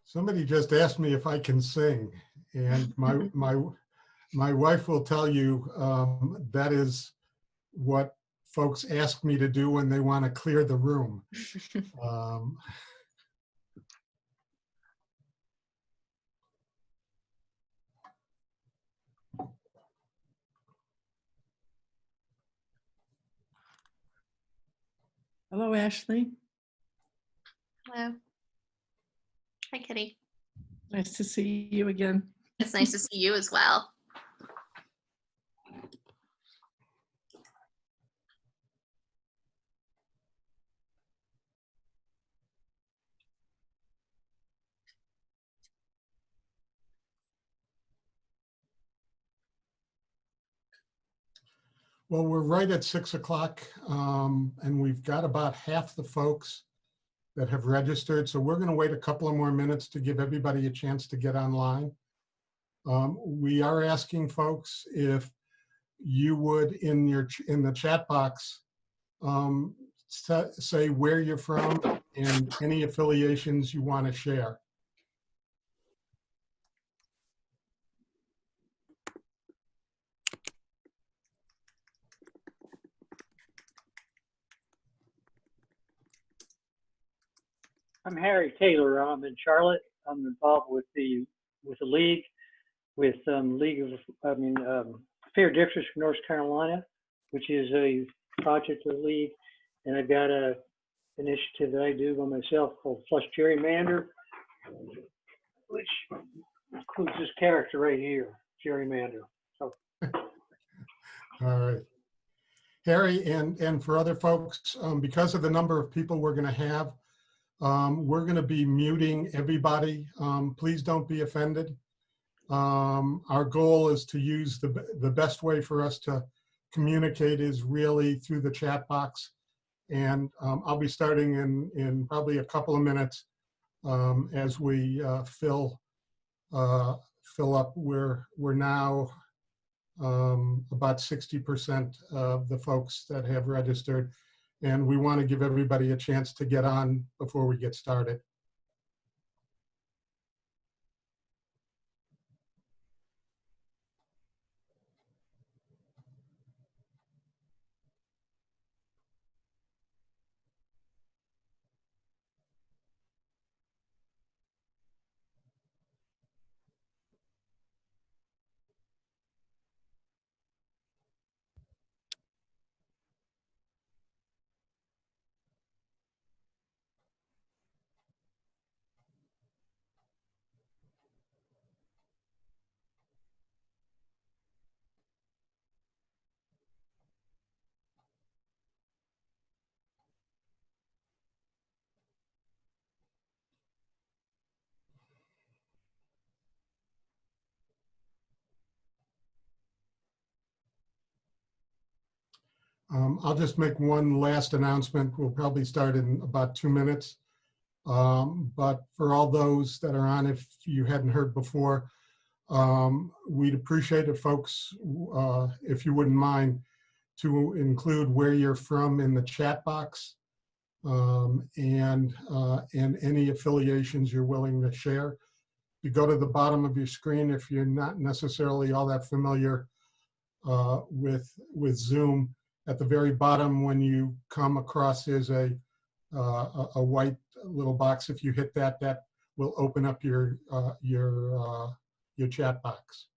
Somebody just asked me if I can sing, and my wife will tell you that is what folks ask me to do when they want to clear the room. Um, Hello, Ashley. Hello. Hi, Kitty. Nice to see you again. It's nice to see you as well. well, we're right at 6 o'clock, and we've got about half the folks that have registered. So we're going to wait a couple of more minutes to give everybody a chance to get online. We are asking folks if you would, in the chat box, say where you're from and any affiliations you want to share. I'm Harry Taylor. I'm in Charlotte. I'm involved with the league, with Fair Districts of North Carolina, which is a project of the league, and I've got a initiative that I do by myself called Flush Gerrymander, which includes this character right here, Gerrymander. So. All right. Harry, and for other folks, because of the number of people we're going to have, we're going to be muting everybody. Please don't be offended. Our goal is to use the best way for us to communicate is really through the chat box. And I'll be starting in probably a couple of minutes as we fill up. We're now about 60% of the folks that have registered, and we want to give everybody a chance to get on before we get started. I'll just make one last announcement. We'll probably start in about 2 minutes. But for all those that are on, if you hadn't heard before, we'd appreciate it, folks, if you wouldn't mind, to include where you're from in the chat box and any affiliations you're willing to share. You go to the bottom of your screen if you're not necessarily all that familiar with Zoom. At the very bottom, when you come across, there's a white little box. If you hit that, that will open up your chat box.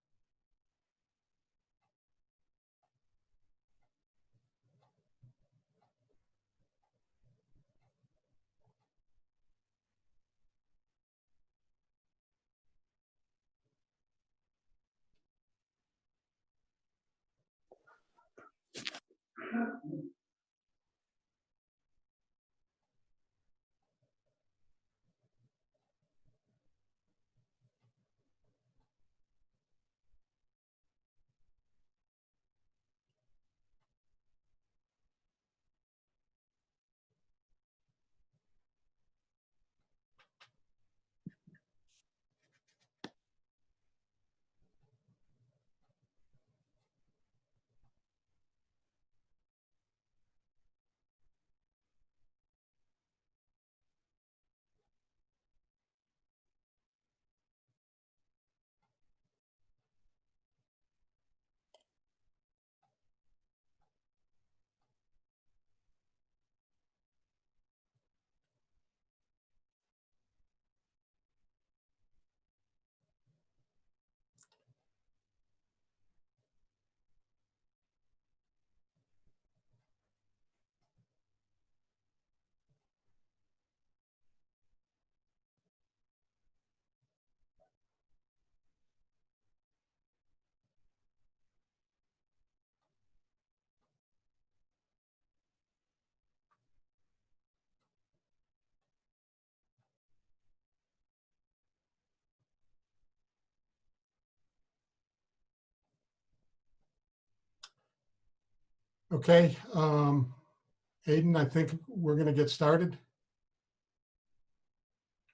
Okay, Aiden, I think we're going to get started.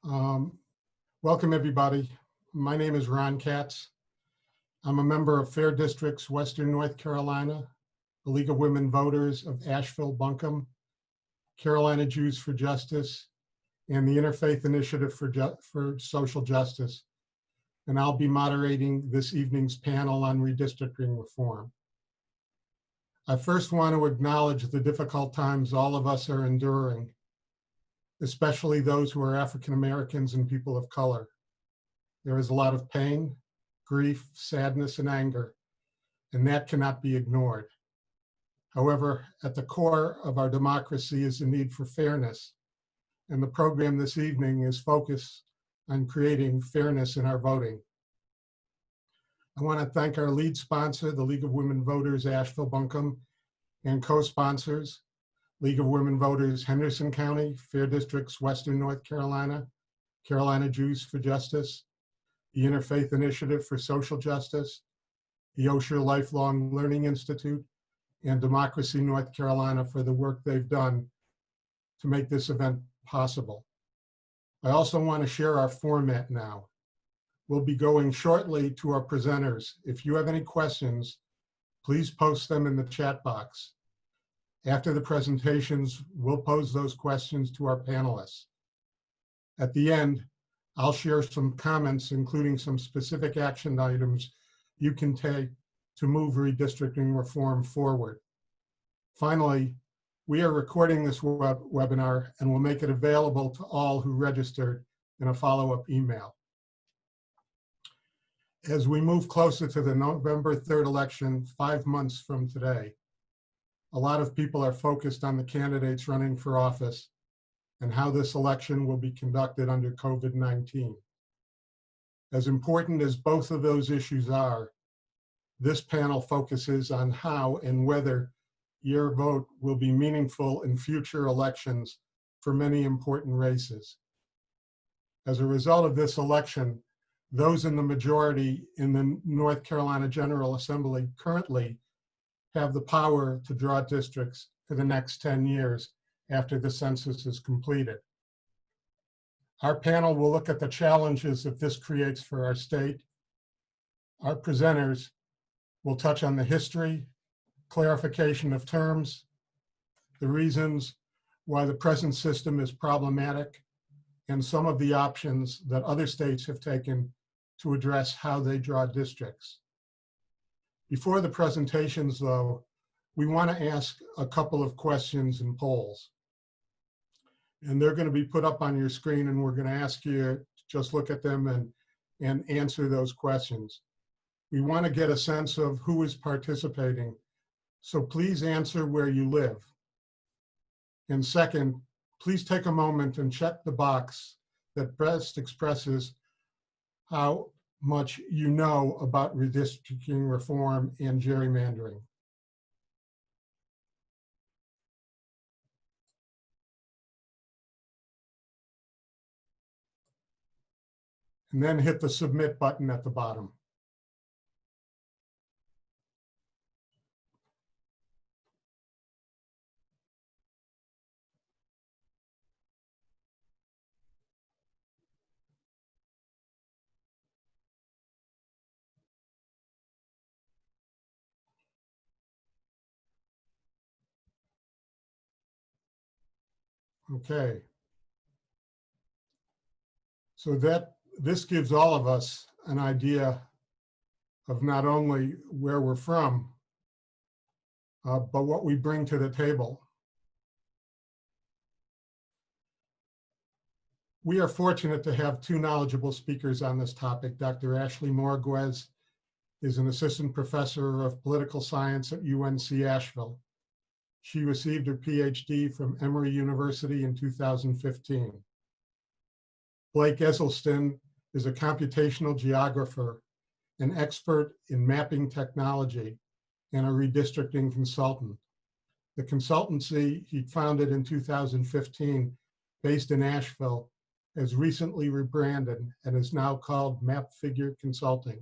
Welcome, everybody. My name is Ron Katz. I'm a member of Fair Districts, Western North Carolina, the League of Women Voters of Asheville, Buncombe, Carolina Jews for Justice, and the Interfaith Initiative for Social Justice. And I'll be moderating this evening's panel on redistricting reform. I first want to acknowledge the difficult times all of us are enduring, especially those who are African Americans and people of color. There is a lot of pain, grief, sadness, and anger, and that cannot be ignored. However, at the core of our democracy is the need for fairness, and the program this evening is focused on creating fairness in our voting. I want to thank our lead sponsor, the League of Women Voters Asheville Buncombe, and co-sponsors, League of Women Voters Henderson County, Fair Districts Western North Carolina, Carolina Jews for Justice, the Interfaith Initiative for Social Justice, the Osher Lifelong Learning Institute, and Democracy North Carolina for the work they've done to make this event possible. I also want to share our format now. We'll be going shortly to our presenters. If you have any questions, please post them in the chat box. After the presentations, we'll pose those questions to our panelists. At the end, I'll share some comments, including some specific action items you can take to move redistricting reform forward. Finally, we are recording this webinar and will make it available to all who registered in a follow-up email. As we move closer to the November 3rd election, 5 months from today, a lot of people are focused on the candidates running for office and how this election will be conducted under COVID-19. As important as both of those issues are, this panel focuses on how and whether your vote will be meaningful in future elections for many important races. As a result of this election, those in the majority in the North Carolina General Assembly currently have the power to draw districts for the next 10 years after the census is completed. Our panel will look at the challenges that this creates for our state. Our presenters will touch on the history, clarification of terms, the reasons why the present system is problematic, and some of the options that other states have taken to address how they draw districts. Before the presentations, though, we want to ask a couple of questions and polls. And they're going to be put up on your screen, and we're going to ask you to just look at them and answer those questions. We want to get a sense of who is participating, so please answer where you live. And second, please take a moment and check the box that best expresses how much you know about redistricting reform and gerrymandering. And then hit the submit button at the bottom. Okay. So this gives all of us an idea of not only where we're from, but what we bring to the table. We are fortunate to have two knowledgeable speakers on this topic. Dr. Ashley Morguez is an assistant professor of political science at UNC Asheville. She received her PhD from Emory University in 2015. Blake Esselstyn is a computational geographer, an expert in mapping technology, and a redistricting consultant. The consultancy he founded in 2015, based in Asheville, has recently rebranded and is now called Map Figure Consulting.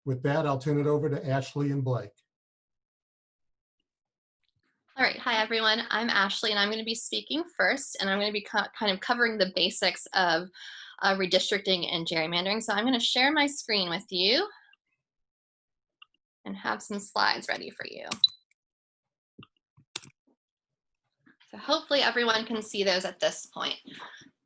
With that, I'll turn it over to Ashley and Blake. All right, hi everyone. I'm Ashley and I'm going to be speaking first, and I'm going to be kind of covering the basics of redistricting and gerrymandering. So I'm going to share my screen with you and have some slides ready for you. So hopefully everyone can see those at this point.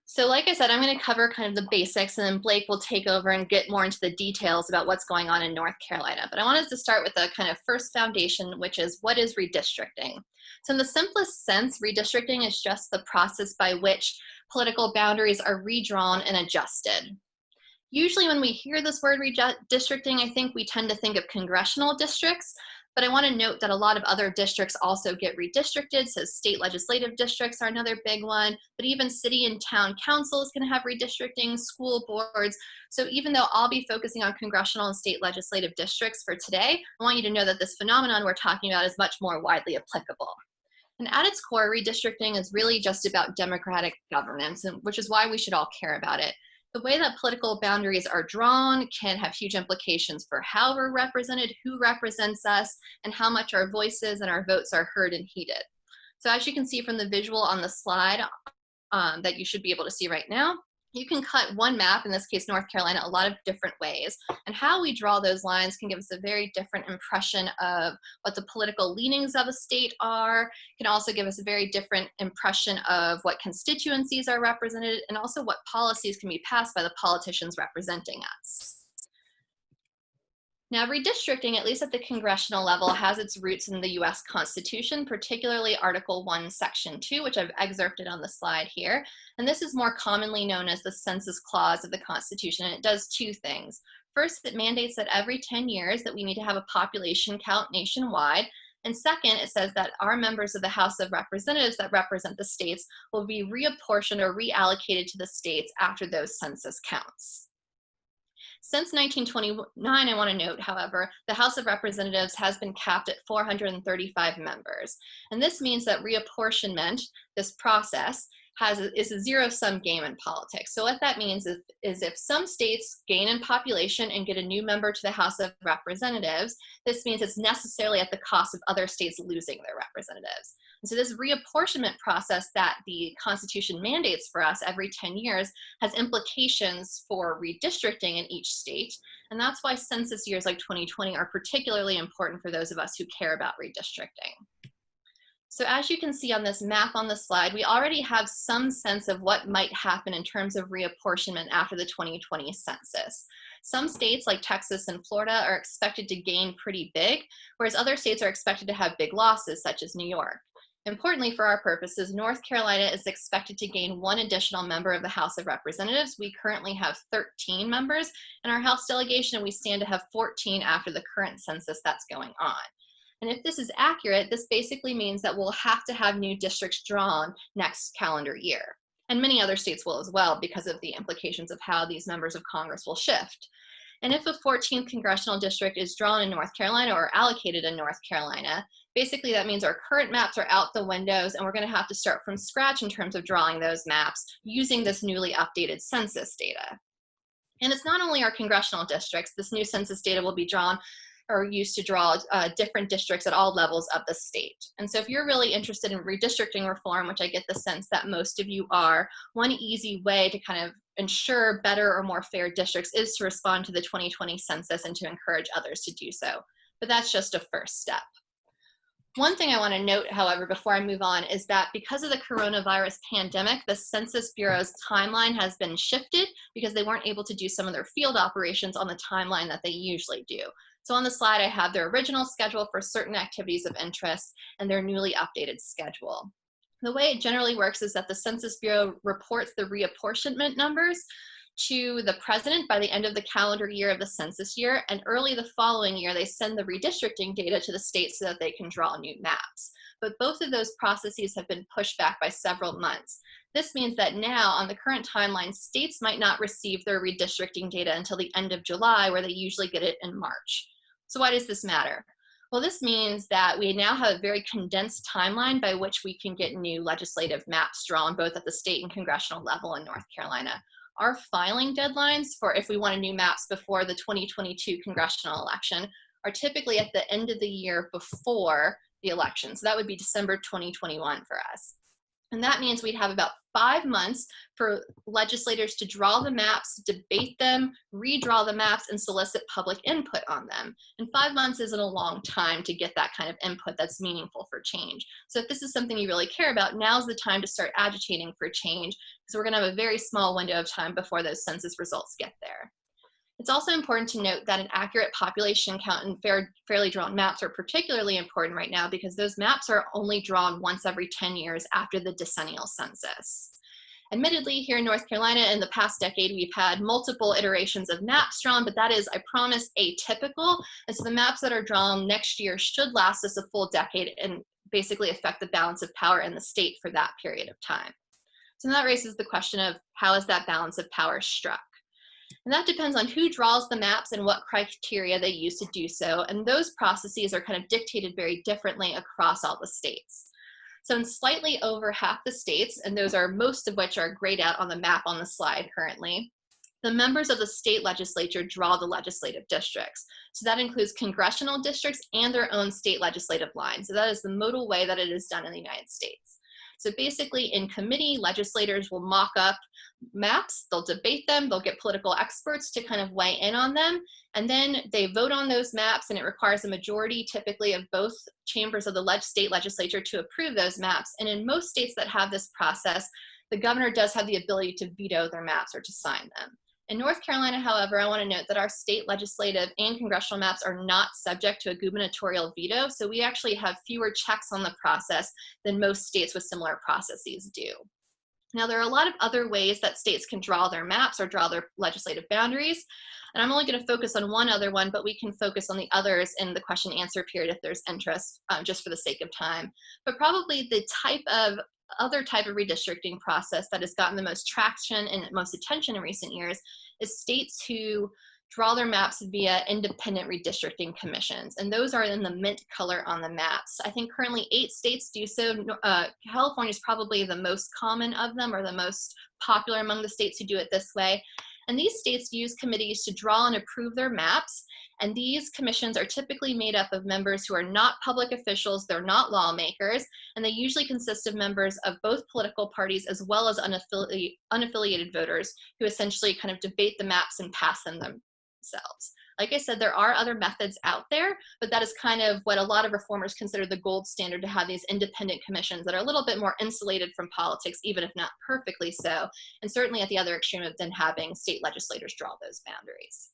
So like I said, I'm going to cover kind of the basics, and then Blake will take over and get more into the details about what's going on in North Carolina. But I wanted to start with a kind of first foundation, which is what is redistricting? So in the simplest sense, redistricting is just the process by which political boundaries are redrawn and adjusted. Usually when we hear this word redistricting, I think we tend to think of congressional districts, but I want to note that a lot of other districts also get redistricted. So state legislative districts are another big one, but even city and town councils can have redistricting, school boards. So even though I'll be focusing on congressional and state legislative districts for today, I want you to know that this phenomenon we're talking about is much more widely applicable. And at its core, redistricting is really just about democratic governance, which is why we should all care about it. The way that political boundaries are drawn can have huge implications for how we're represented, who represents us, and how much our voices and our votes are heard and heeded. So as you can see from the visual on the slide that you should be able to see right now, you can cut one map, in this case North Carolina, a lot of different ways. And how we draw those lines can give us a very different impression of what the political leanings of a state are. It can also give us a very different impression of what constituencies are represented, and also what policies can be passed by the politicians representing us. Now, redistricting, at least at the congressional level, has its roots in the US Constitution, particularly Article 1, Section 2, which I've excerpted on the slide here. And this is more commonly known as the Census Clause of the Constitution, and it does two things. First, it mandates that every 10 years that we need to have a population count nationwide. And second, it says that our members of the House of Representatives that represent the states will be reapportioned or reallocated to the states after those census counts. Since 1929, I want to note, however, the House of Representatives has been capped at 435 members. And this means that reapportionment, this process, is a zero-sum game in politics. So what that means is if some states gain in population and get a new member to the House of Representatives, this means it's necessarily at the cost of other states losing their representatives. And so this reapportionment process that the Constitution mandates for us every 10 years has implications for redistricting in each state. And that's why census years like 2020 are particularly important for those of us who care about redistricting. So as you can see on this map on the slide, we already have some sense of what might happen in terms of reapportionment after the 2020 census. Some states like Texas and Florida are expected to gain pretty big, whereas other states are expected to have big losses, such as New York. Importantly for our purposes, North Carolina is expected to gain one additional member of the House of Representatives. We currently have 13 members in our House delegation, and we stand to have 14 after the current census that's going on. And if this is accurate, this basically means that we'll have to have new districts drawn next calendar year. And many other states will as well, because of the implications of how these members of Congress will shift. And if a 14th congressional district is drawn in North Carolina or allocated in North Carolina, basically that means our current maps are out the windows, and we're going to have to start from scratch in terms of drawing those maps using this newly updated census data. And it's not only our congressional districts. This new census data will be drawn or used to draw different districts at all levels of the state. And so if you're really interested in redistricting reform, which I get the sense that most of you are, one easy way to kind of ensure better or more fair districts is to respond to the 2020 census and to encourage others to do so. But that's just a first step. One thing I want to note, however, before I move on, is that because of the coronavirus pandemic, the Census Bureau's timeline has been shifted because they weren't able to do some of their field operations on the timeline that they usually do. So on the slide, I have their original schedule for certain activities of interest and their newly updated schedule. The way it generally works is that the Census Bureau reports the reapportionment numbers to the president by the end of the calendar year of the census year, and early the following year, they send the redistricting data to the states so that they can draw new maps. But both of those processes have been pushed back by several months. This means that now, on the current timeline, states might not receive their redistricting data until the end of July, where they usually get it in March. So why does this matter? Well, this means that we now have a very condensed timeline by which we can get new legislative maps drawn, both at the state and congressional level in North Carolina. Our filing deadlines for if we want new maps before the 2022 congressional election are typically at the end of the year before the election. So that would be December 2021 for us. And that means we'd have about 5 months for legislators to draw the maps, debate them, redraw the maps, and solicit public input on them. And 5 months isn't a long time to get that kind of input that's meaningful for change. So if this is something you really care about, now's the time to start agitating for change, because we're going to have a very small window of time before those census results get there. It's also important to note that an accurate population count and fairly drawn maps are particularly important right now, because those maps are only drawn once every 10 years after the decennial census. Admittedly, here in North Carolina in the past decade, we've had multiple iterations of maps drawn, but that is, I promise, atypical. And so the maps that are drawn next year should last us a full decade and basically affect the balance of power in the state for that period of time. So that raises the question of, how is that balance of power struck? And that depends on who draws the maps and what criteria they use to do so. And those processes are kind of dictated very differently across all the states. So in slightly over half the states, and those are most of which are grayed out on the map on the slide currently, the members of the state legislature draw the legislative districts. So that includes congressional districts and their own state legislative lines. So that is the modal way that it is done in the United States. So basically in committee, legislators will mock up maps, they'll debate them, they'll get political experts to kind of weigh in on them, and then they vote on those maps, and it requires a majority typically of both chambers of the state legislature to approve those maps. And in most states that have this process, the governor does have the ability to veto their maps or to sign them. In North Carolina, however, I want to note that our state legislative and congressional maps are not subject to a gubernatorial veto, so we actually have fewer checks on the process than most states with similar processes do. Now, there are a lot of other ways that states can draw their maps or draw their legislative boundaries, and I'm only going to focus on one other one, but we can focus on the others in the question and answer period if there's interest, just for the sake of time. But probably the other type of redistricting process that has gotten the most traction and most attention in recent years is states who draw their maps via independent redistricting commissions. And those are in the mint color on the maps. I think currently 8 states do so. California is probably the most common of them, or the most popular among the states who do it this way. And these states use committees to draw and approve their maps. And these commissions are typically made up of members who are not public officials, they're not lawmakers, and they usually consist of members of both political parties as well as unaffiliated voters who essentially kind of debate the maps and pass them themselves. Like I said, there are other methods out there, but that is kind of what a lot of reformers consider the gold standard, to have these independent commissions that are a little bit more insulated from politics, even if not perfectly so, and certainly at the other extreme of then having state legislators draw those boundaries.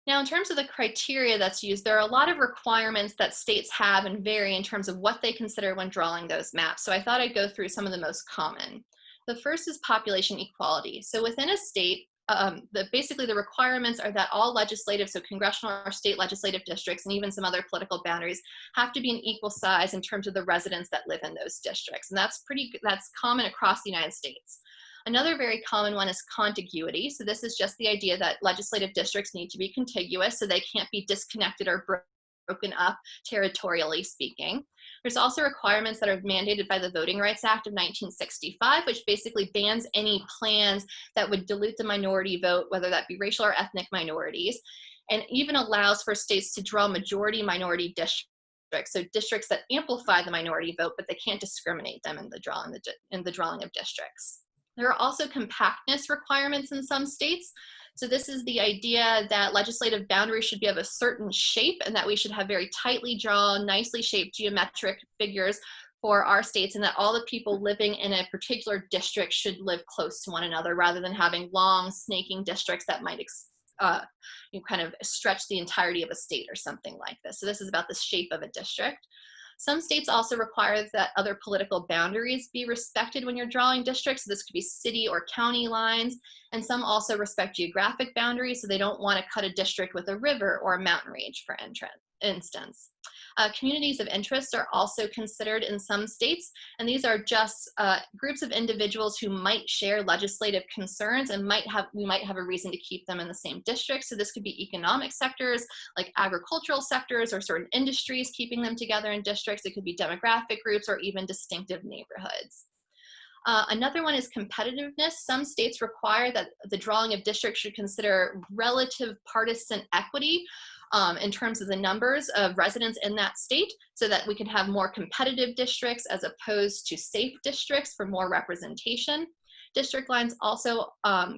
Now, in terms of the criteria that's used, there are a lot of requirements that states have and vary in terms of what they consider when drawing those maps. So I thought I'd go through some of the most common. The first is population equality. So within a state, basically the requirements are that all legislative, so congressional or state legislative districts, and even some other political boundaries, have to be an equal size in terms of the residents that live in those districts. And that's common across the United States. Another very common one is contiguity. So this is just the idea that legislative districts need to be contiguous, so they can't be disconnected or broken up territorially speaking. There's also requirements that are mandated by the Voting Rights Act of 1965, which basically bans any plans that would dilute the minority vote, whether that be racial or ethnic minorities, and even allows for states to draw majority-minority districts, so districts that amplify the minority vote, but they can't discriminate them in the drawing of districts. There are also compactness requirements in some states. So this is the idea that legislative boundaries should be of a certain shape, and that we should have very tightly drawn, nicely shaped geometric figures for our states, and that all the people living in a particular district should live close to one another, rather than having long snaking districts that might kind of stretch the entirety of a state or something like this. So this is about the shape of a district. Some states also require that other political boundaries be respected when you're drawing districts. So this could be city or county lines, and some also respect geographic boundaries, so they don't want to cut a district with a river or a mountain range, for instance. Communities of interest are also considered in some states, and these are just groups of individuals who might share legislative concerns, and we might have a reason to keep them in the same district. So this could be economic sectors, like agricultural sectors, or certain industries keeping them together in districts. It could be demographic groups, or even distinctive neighborhoods. Another one is competitiveness. Some states require that the drawing of districts should consider relative partisan equity, in terms of the numbers of residents in that state so that we can have more competitive districts as opposed to safe districts for more representation. District lines also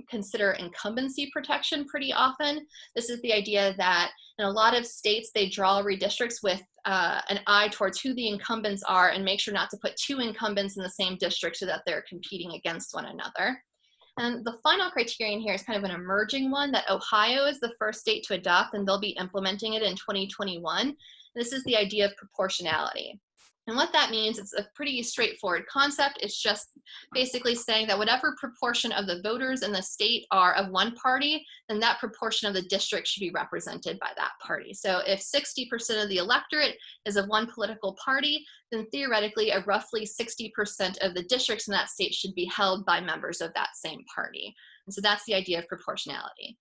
consider incumbency protection pretty often. This is the idea that in a lot of states, they draw redistricts with an eye towards who the incumbents are and make sure not to put two incumbents in the same district so that they're competing against one another. And the final criterion here is kind of an emerging one that Ohio is the first state to adopt, and they'll be implementing it in 2021. This is the idea of proportionality. And what that means, it's a pretty straightforward concept. It's just basically saying that whatever proportion of the voters in the state are of one party, then that proportion of the district should be represented by that party. So if 60% of the electorate is of one political party, then theoretically a roughly 60% of the districts in that state should be held by members of that same party. And so that's the idea of proportionality.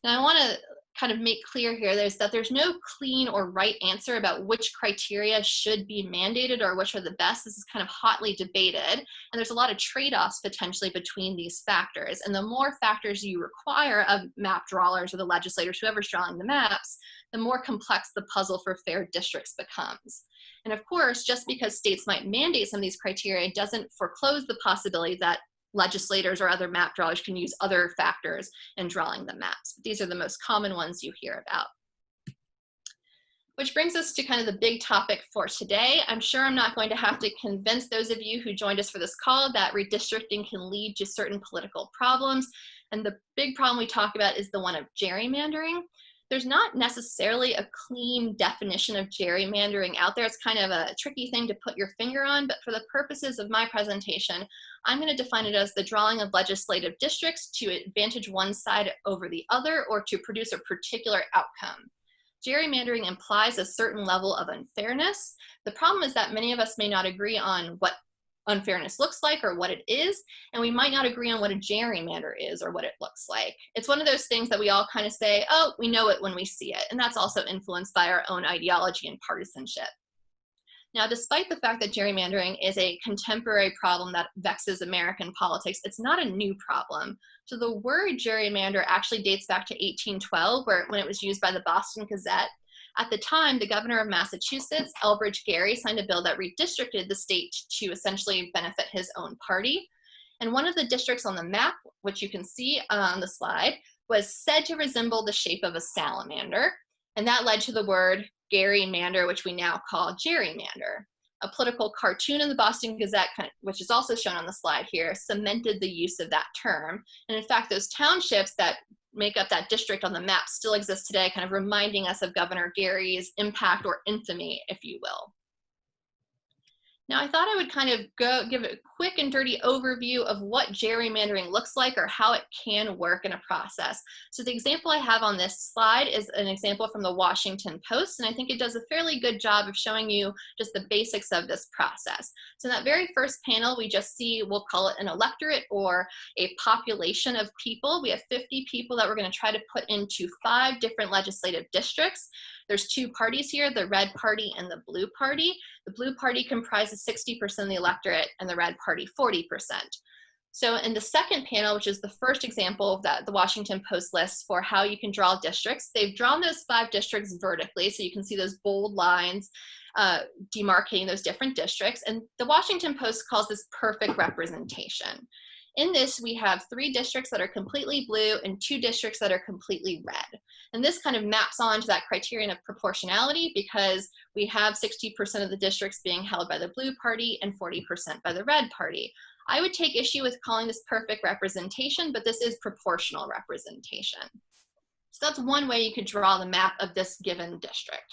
Now I want to kind of make clear here that there's no clean or right answer about which criteria should be mandated or which are the best. This is kind of hotly debated, and there's a lot of trade-offs potentially between these factors. And the more factors you require of map drawers or the legislators, whoever's drawing the maps, the more complex the puzzle for fair districts becomes. And of course, just because states might mandate some of these criteria doesn't foreclose the possibility that legislators or other map drawers can use other factors in drawing the maps. But these are the most common ones you hear about. Which brings us to kind of the big topic for today. I'm sure I'm not going to have to convince those of you who joined us for this call that redistricting can lead to certain political problems. And the big problem we talk about is the one of gerrymandering. There's not necessarily a clean definition of gerrymandering out there. It's kind of a tricky thing to put your finger on, but for the purposes of my presentation, I'm going to define it as the drawing of legislative districts to advantage one side over the other or to produce a particular outcome. Gerrymandering implies a certain level of unfairness. The problem is that many of us may not agree on what unfairness looks like or what it is, and we might not agree on what a gerrymander is or what it looks like. It's one of those things that we all kind of say, oh, we know it when we see it, and that's also influenced by our own ideology and partisanship. Now, despite the fact that gerrymandering is a contemporary problem that vexes American politics, it's not a new problem. So the word gerrymander actually dates back to 1812, when it was used by the Boston Gazette. At the time, the governor of Massachusetts, Elbridge Gerry, signed a bill that redistricted the state to essentially benefit his own party. And one of the districts on the map, which you can see on the slide, was said to resemble the shape of a salamander. And that led to the word gerrymander, which we now call gerrymander. A political cartoon in the Boston Gazette, which is also shown on the slide here, cemented the use of that term. And in fact, those townships that make up that district on the map still exist today, kind of reminding us of Governor Gerry's impact or infamy, if you will. Now, I thought I would kind of give a quick and dirty overview of what gerrymandering looks like or how it can work in a process. So the example I have on this slide is an example from the Washington Post, and I think it does a fairly good job of showing you just the basics of this process. So in that very first panel, we just see, we'll call it an electorate or a population of people. We have 50 people that we're going to try to put into 5 different legislative districts. There's 2 parties here, the red party and the blue party. The blue party comprises 60% of the electorate and the red party 40%. So in the second panel, which is the first example that the Washington Post lists for how you can draw districts, they've drawn those 5 districts vertically, so you can see those bold lines demarcating those different districts. And the Washington Post calls this perfect representation. In this, we have 3 districts that are completely blue and 2 districts that are completely red. And this kind of maps onto that criterion of proportionality because we have 60% of the districts being held by the blue party and 40% by the red party. I would take issue with calling this perfect representation, but this is proportional representation. So that's one way you could draw the map of this given district.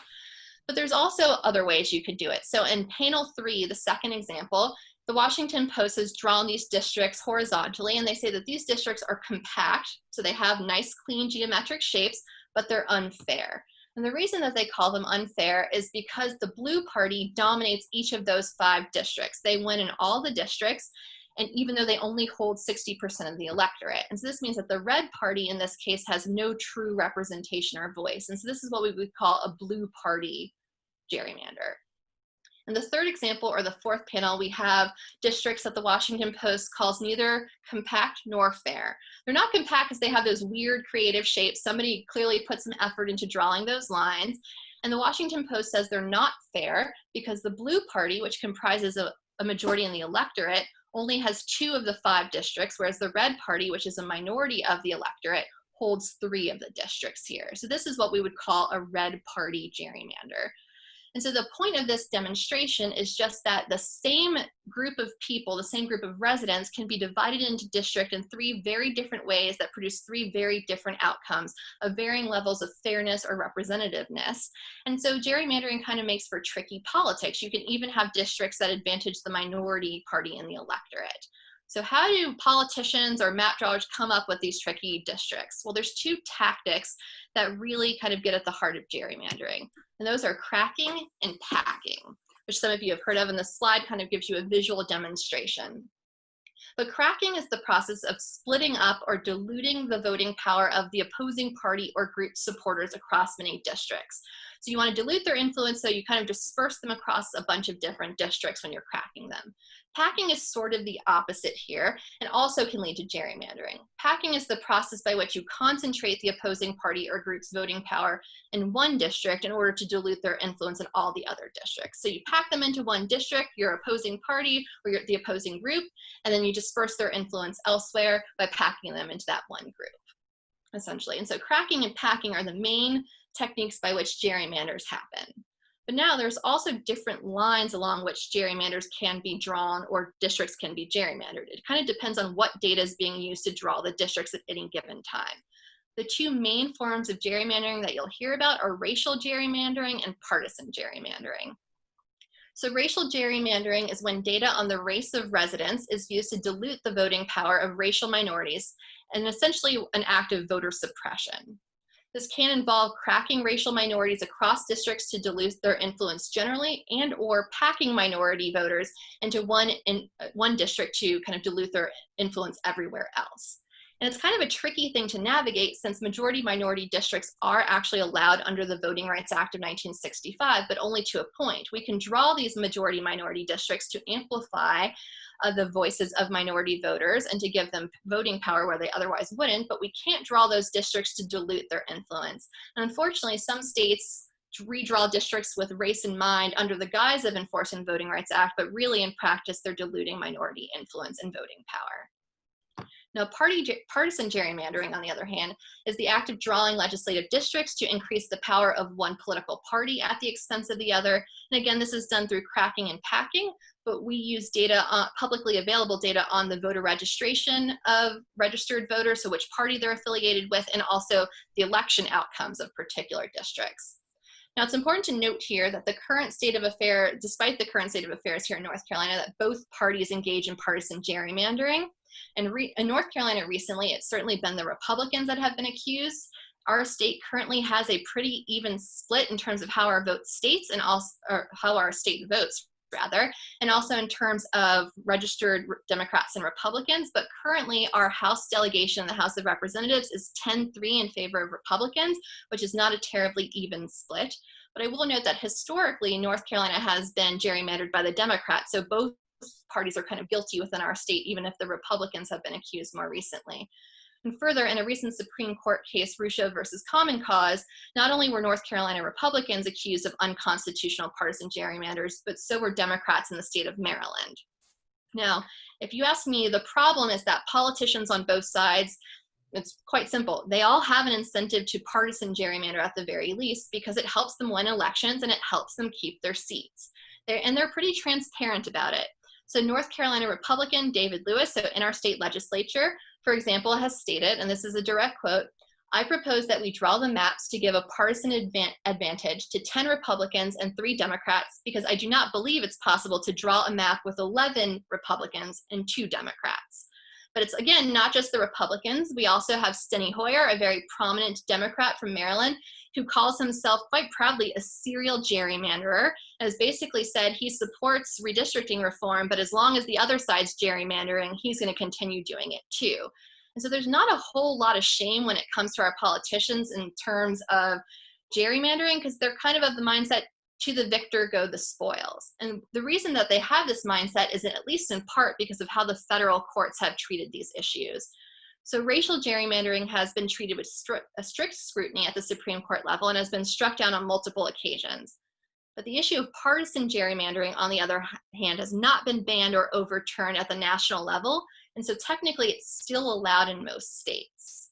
But there's also other ways you could do it. So in panel 3, the second example, the Washington Post has drawn these districts horizontally, and they say that these districts are compact, so they have nice, clean geometric shapes, but they're unfair. And the reason that they call them unfair is because the blue party dominates each of those 5 districts. They win in all the districts, and even though they only hold 60% of the electorate. And so this means that the red party in this case has no true representation or voice. And so this is what we would call a blue party gerrymander. In the third example, or the fourth panel, we have districts that the Washington Post calls neither compact nor fair. They're not compact because they have those weird creative shapes. Somebody clearly put some effort into drawing those lines. And the Washington Post says they're not fair because the blue party, which comprises a majority in the electorate, only has 2 of the 5 districts, whereas the red party, which is a minority of the electorate, holds 3 of the districts here. So this is what we would call a red party gerrymander. And so the point of this demonstration is just that the same group of people, the same group of residents, can be divided into districts in 3 very different ways that produce 3 very different outcomes of varying levels of fairness or representativeness. And so gerrymandering kind of makes for tricky politics. You can even have districts that advantage the minority party in the electorate. So how do politicians or map drawers come up with these tricky districts? Well, there's 2 tactics that really kind of get at the heart of gerrymandering. And those are cracking and packing, which some of you have heard of, and the slide kind of gives you a visual demonstration. But cracking is the process of splitting up or diluting the voting power of the opposing party or group supporters across many districts. So you want to dilute their influence, so you kind of disperse them across a bunch of different districts when you're cracking them. Packing is sort of the opposite here and also can lead to gerrymandering. Packing is the process by which you concentrate the opposing party or group's voting power in one district in order to dilute their influence in all the other districts. So you pack them into one district, your opposing party or the opposing group, and then you disperse their influence elsewhere by packing them into that one group, essentially. And so cracking and packing are the main techniques by which gerrymanders happen. But now there's also different lines along which gerrymanders can be drawn or districts can be gerrymandered. It kind of depends on what data is being used to draw the districts at any given time. The 2 main forms of gerrymandering that you'll hear about are racial gerrymandering and partisan gerrymandering. So racial gerrymandering is when data on the race of residents is used to dilute the voting power of racial minorities, and essentially an act of voter suppression. This can involve cracking racial minorities across districts to dilute their influence generally, and or packing minority voters into one district to kind of dilute their influence everywhere else. And it's kind of a tricky thing to navigate since majority minority districts are actually allowed under the Voting Rights Act of 1965, but only to a point. We can draw these majority minority districts to amplify the voices of minority voters and to give them voting power where they otherwise wouldn't, but we can't draw those districts to dilute their influence. And unfortunately, some states redraw districts with race in mind under the guise of enforcing the Voting Rights Act, but really in practice, they're diluting minority influence and voting power. Now, partisan gerrymandering, on the other hand, is the act of drawing legislative districts to increase the power of one political party at the expense of the other. And again, this is done through cracking and packing, but we use data, publicly available data on the voter registration of registered voters, so which party they're affiliated with, and also the election outcomes of particular districts. Now, it's important to note here that the current state of affairs, despite the current state of affairs here in North Carolina, that both parties engage in partisan gerrymandering. And in North Carolina recently, it's certainly been the Republicans that have been accused. Our state currently has a pretty even split in terms of how our vote states and also how our state votes, rather, and also in terms of registered Democrats and Republicans. But currently, our House delegation in the House of Representatives is 10-3 in favor of Republicans, which is not a terribly even split. But I will note that historically, North Carolina has been gerrymandered by the Democrats, so both parties are kind of guilty within our state, even if the Republicans have been accused more recently. And further, in a recent Supreme Court case, Russo versus Common Cause, not only were North Carolina Republicans accused of unconstitutional partisan gerrymanders, but so were Democrats in the state of Maryland. Now, if you ask me, the problem is that politicians on both sides, it's quite simple. They all have an incentive to partisan gerrymander at the very least because it helps them win elections and it helps them keep their seats. They're pretty transparent about it. So North Carolina Republican David Lewis, so in our state legislature, for example, has stated, and this is a direct quote, "I propose that we draw the maps to give a partisan advantage to 10 Republicans and 3 Democrats because I do not believe it's possible to draw a map with 11 Republicans and 2 Democrats." But it's, again, not just the Republicans. We also have Steny Hoyer, a very prominent Democrat from Maryland, who calls himself quite proudly a serial gerrymanderer, has basically said he supports redistricting reform, but as long as the other side's gerrymandering, he's going to continue doing it too. And so there's not a whole lot of shame when it comes to our politicians in terms of gerrymandering, because they're kind of the mindset, to the victor go the spoils. And the reason that they have this mindset is at least in part because of how the federal courts have treated these issues. So racial gerrymandering has been treated with a strict scrutiny at the Supreme Court level and has been struck down on multiple occasions. But the issue of partisan gerrymandering, on the other hand, has not been banned or overturned at the national level, and so technically it's still allowed in most states.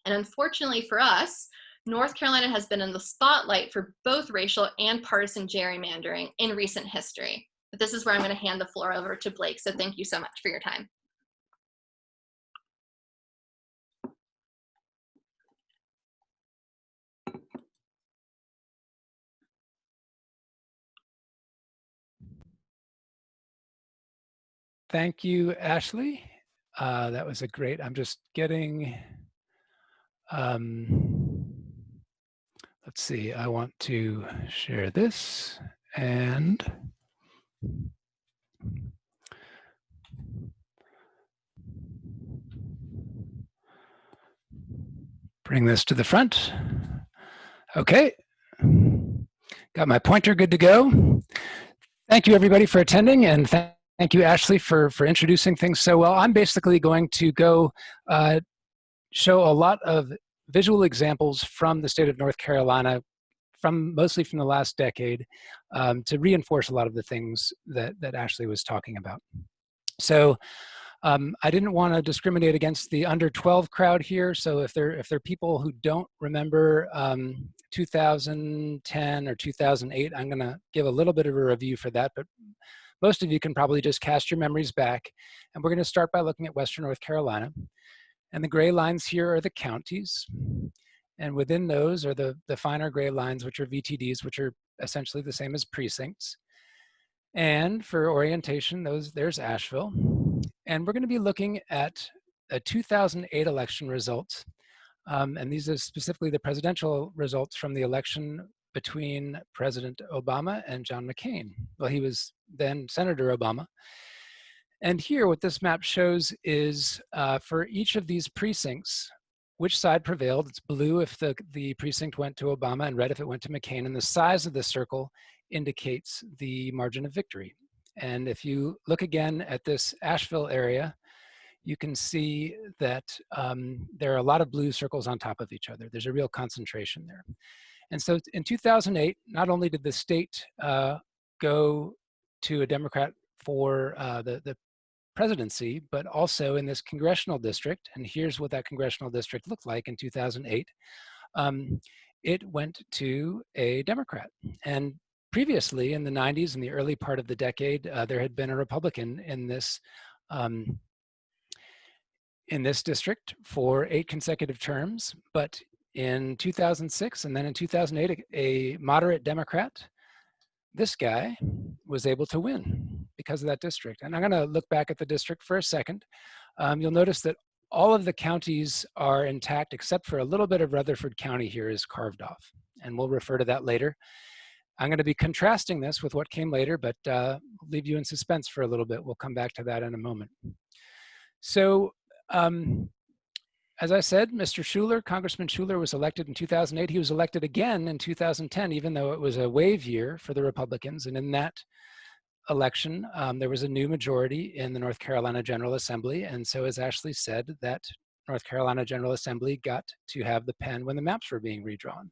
And unfortunately for us, North Carolina has been in the spotlight for both racial and partisan gerrymandering in recent history. But this is where I'm going to hand the floor over to Blake, so thank you so much for your time. Thank you, Ashley. That was a great, I'm just getting, let's see, I want to share this and bring this to the front. Okay, got my pointer good to go. Thank you everybody for attending, and thank you, Ashley, for introducing things so well. I'm basically going to go show a lot of visual examples from the state of North Carolina, mostly from the last decade, to reinforce a lot of the things that Ashley was talking about. So I didn't want to discriminate against the under 12 crowd here. So if there are people who don't remember 2010 or 2008, I'm going to give a little bit of a review for that, but most of you can probably just cast your memories back. And we're going to start by looking at Western North Carolina. And the gray lines here are the counties. And within those are the finer gray lines, which are VTDs, which are essentially the same as precincts. And for orientation, there's Asheville. And we're going to be looking at a 2008 election results. And these are specifically the presidential results from the election between President Obama and John McCain. Well, he was then Senator Obama. And here what this map shows is for each of these precincts, which side prevailed. It's blue if the precinct went to Obama and red if it went to McCain. And the size of the circle indicates the margin of victory. And if you look again at this Asheville area, you can see that there are a lot of blue circles on top of each other. There's a real concentration there. And so in 2008, not only did the state go to a Democrat for the presidency, but also in this congressional district, and here's what that congressional district looked like in 2008, it went to a Democrat. And previously in the 90s, in the early part of the decade, there had been a Republican in this district for 8 consecutive terms, but in 2006 and then in 2008, a moderate Democrat, this guy was able to win because of that district. And I'm going to look back at the district for a second. You'll notice that all of the counties are intact except for a little bit of Rutherford County here is carved off. And we'll refer to that later. I'm going to be contrasting this with what came later, but leave you in suspense for a little bit. We'll come back to that in a moment. So as I said, Mr. Schuler, Congressman Schuler was elected in 2008. He was elected again in 2010, even though it was a wave year for the Republicans. And in that election, there was a new majority in the North Carolina General Assembly. And so as Ashley said, that North Carolina General Assembly got to have the pen when the maps were being redrawn.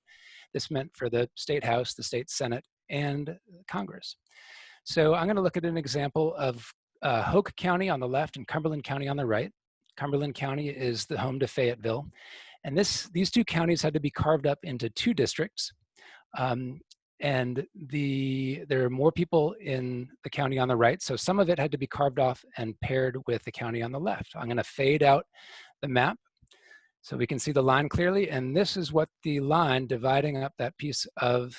This meant for the state house, the state senate, and Congress. So I'm going to look at an example of Hoke County on the left and Cumberland County on the right. Cumberland County is the home to Fayetteville. And these two counties had to be carved up into 2 districts. And there are more people in the county on the right, so some of it had to be carved off and paired with the county on the left. I'm going to fade out the map so we can see the line clearly. And this is what the line dividing up that piece of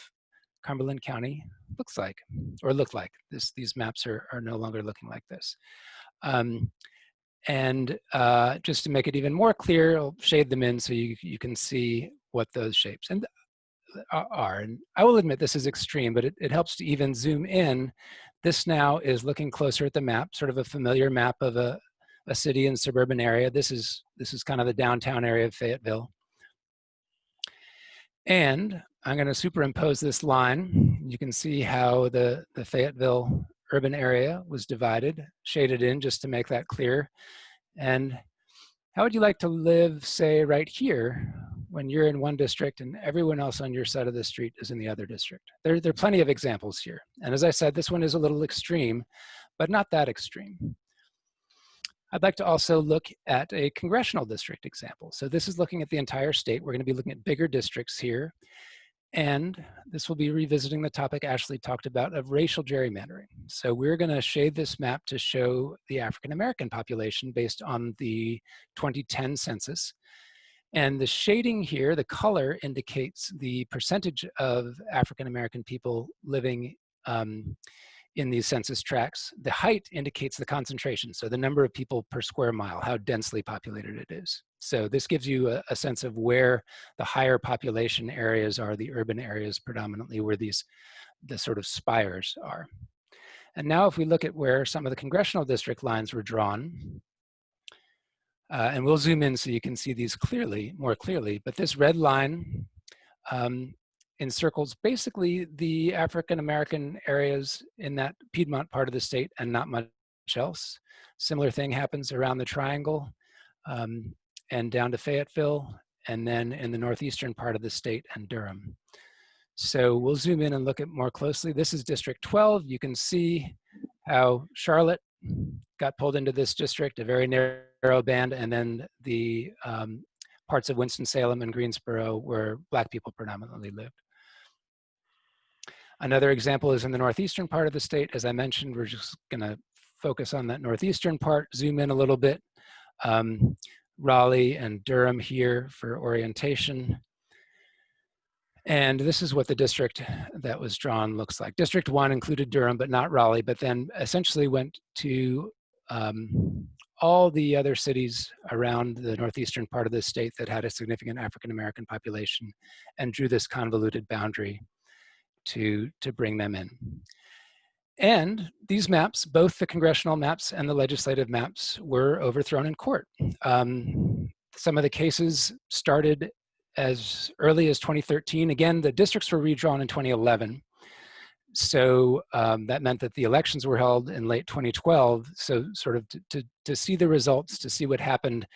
Cumberland County looks like, or looked like. These maps are no longer looking like this. And just to make it even more clear, I'll shade them in so you can see what those shapes are. And I will admit this is extreme, but it helps to even zoom in. This now is looking closer at the map, sort of a familiar map of a city and suburban area. This is kind of the downtown area of Fayetteville. And I'm going to superimpose this line. You can see how the Fayetteville urban area was divided, shaded in just to make that clear. And how would you like to live, say, right here when you're in one district and everyone else on your side of the street is in the other district? There are plenty of examples here. And as I said, this one is a little extreme, but not that extreme. I'd like to also look at a congressional district example. So this is looking at the entire state. We're going to be looking at bigger districts here. And this will be revisiting the topic Ashley talked about of racial gerrymandering. So we're going to shade this map to show the African American population based on the 2010 census. And the shading here, the color indicates the percentage of African American people living in these census tracts. The height indicates the concentration, so the number of people per square mile, how densely populated it is. So this gives you a sense of where the higher population areas are, the urban areas predominantly, where the sort of spires are. And now if we look at where some of the congressional district lines were drawn, and we'll zoom in so you can see these clearly, more clearly, but this red line encircles basically the African-American areas in that Piedmont part of the state and not much else. Similar thing happens around the triangle and down to Fayetteville, and then in the northeastern part of the state and Durham. So we'll zoom in and look at more closely. This is District 12. You can see how Charlotte got pulled into this district, a very narrow band, and then the parts of Winston-Salem and Greensboro where Black people predominantly lived. Another example is in the northeastern part of the state. As I mentioned, we're just going to focus on that northeastern part, zoom in a little bit. Raleigh and Durham here for orientation. And this is what the district that was drawn looks like. District 1 included Durham, but not Raleigh, but then essentially went to all the other cities around the northeastern part of the state that had a significant African-American population and drew this convoluted boundary to bring them in. And these maps, both the congressional maps and the legislative maps, were overthrown in court. Some of the cases started as early as 2013. Again, the districts were redrawn in 2011. So that meant that the elections were held in late 2012. So sort of to see the results, to see what happened,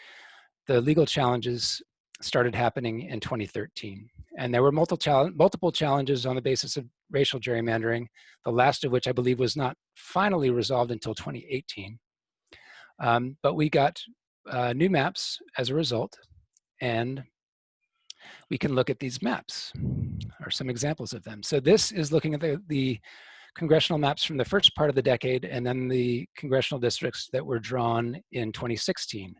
the legal challenges started happening in 2013. And there were multiple challenges on the basis of racial gerrymandering, the last of which I believe was not finally resolved until 2018. But we got new maps as a result, and we can look at these maps, or some examples of them. So this is looking at the congressional maps from the first part of the decade, and then the congressional districts that were drawn in 2016.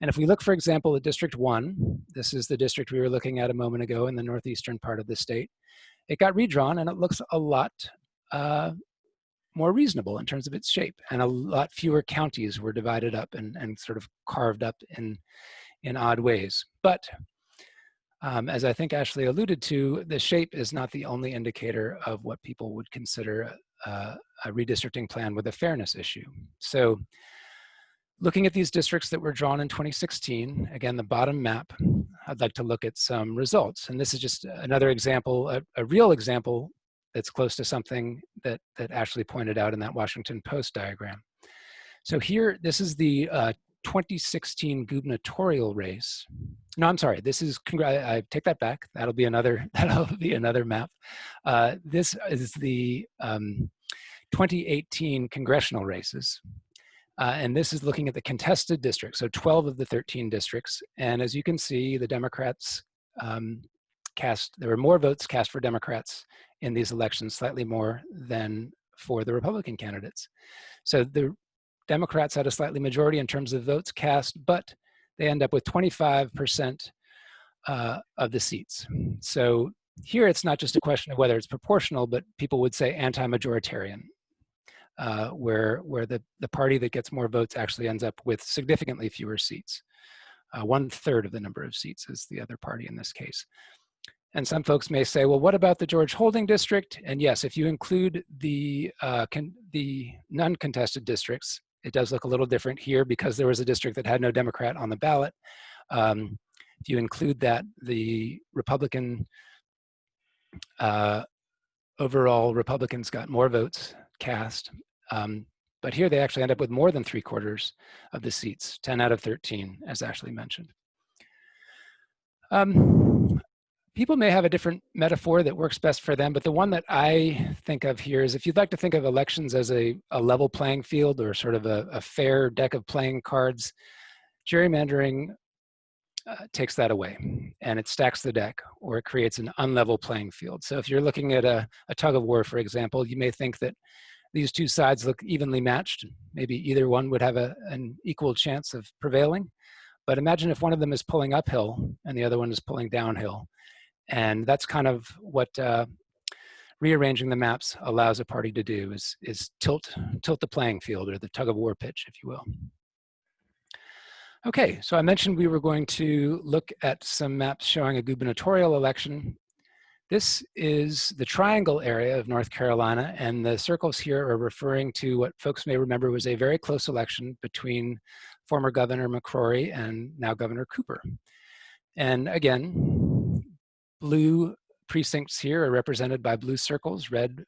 And if we look, for example, at District 1, this is the district we were looking at a moment ago in the northeastern part of the state. It got redrawn, and it looks a lot more reasonable in terms of its shape, and a lot fewer counties were divided up and sort of carved up in odd ways. But as I think Ashley alluded to, the shape is not the only indicator of what people would consider a redistricting plan with a fairness issue. So looking at these districts that were drawn in 2016, again, the bottom map, I'd like to look at some results. And this is just another example, a real example that's close to something that Ashley pointed out in that Washington Post diagram. So here, this is the 2016 gubernatorial race. No, I'm sorry, this is, I take that back. That'll be another map. This is the 2018 congressional races. And this is looking at the contested districts, so 12 of the 13 districts. And as you can see, the Democrats there were more votes cast for Democrats in these elections, slightly more than for the Republican candidates. So the Democrats had a slightly majority in terms of votes cast, but they end up with 25% of the seats. So here it's not just a question of whether it's proportional, but people would say anti-majoritarian. Where the party that gets more votes actually ends up with significantly fewer seats. 1/3 of the number of seats is the other party in this case. And some folks may say, well, what about the George Holding district? And yes, if you include the non-contested districts, it does look a little different here because there was a district that had no Democrat on the ballot. If you include that, the Republican overall Republicans got more votes cast. But here they actually end up with more than 3/4 of the seats, 10 out of 13, as Ashley mentioned. People may have a different metaphor that works best for them, but the one that I think of here is if you'd like to think of elections as a level playing field or sort of a fair deck of playing cards, gerrymandering takes that away, and it stacks the deck, or it creates an unlevel playing field. So if you're looking at a tug of war, for example, you may think that these two sides look evenly matched. Maybe either one would have an equal chance of prevailing. But imagine if one of them is pulling uphill and the other one is pulling downhill. And that's kind of what rearranging the maps allows a party to do, is tilt the playing field, or the tug of war pitch, if you will. Okay, so I mentioned we were going to look at some maps showing a gubernatorial election. This is the triangle area of North Carolina, and the circles here are referring to what folks may remember was a very close election between former Governor McCrory and now Governor Cooper. And again, blue precincts here are represented by blue circles. Red,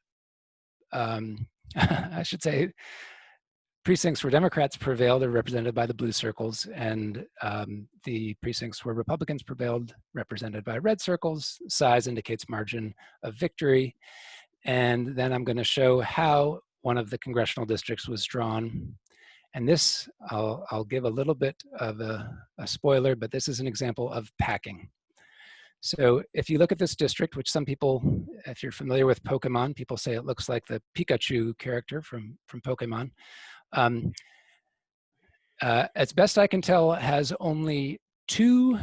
I should say, precincts where Democrats prevailed are represented by the blue circles, and the precincts where Republicans prevailed represented by red circles. Size indicates margin of victory. And then I'm going to show how one of the congressional districts was drawn. And this, I'll give a little bit of a spoiler, but this is an example of packing. So if you look at this district, which some people, if you're familiar with Pokemon, people say it looks like the Pikachu character from Pokemon. As best I can tell, has only 2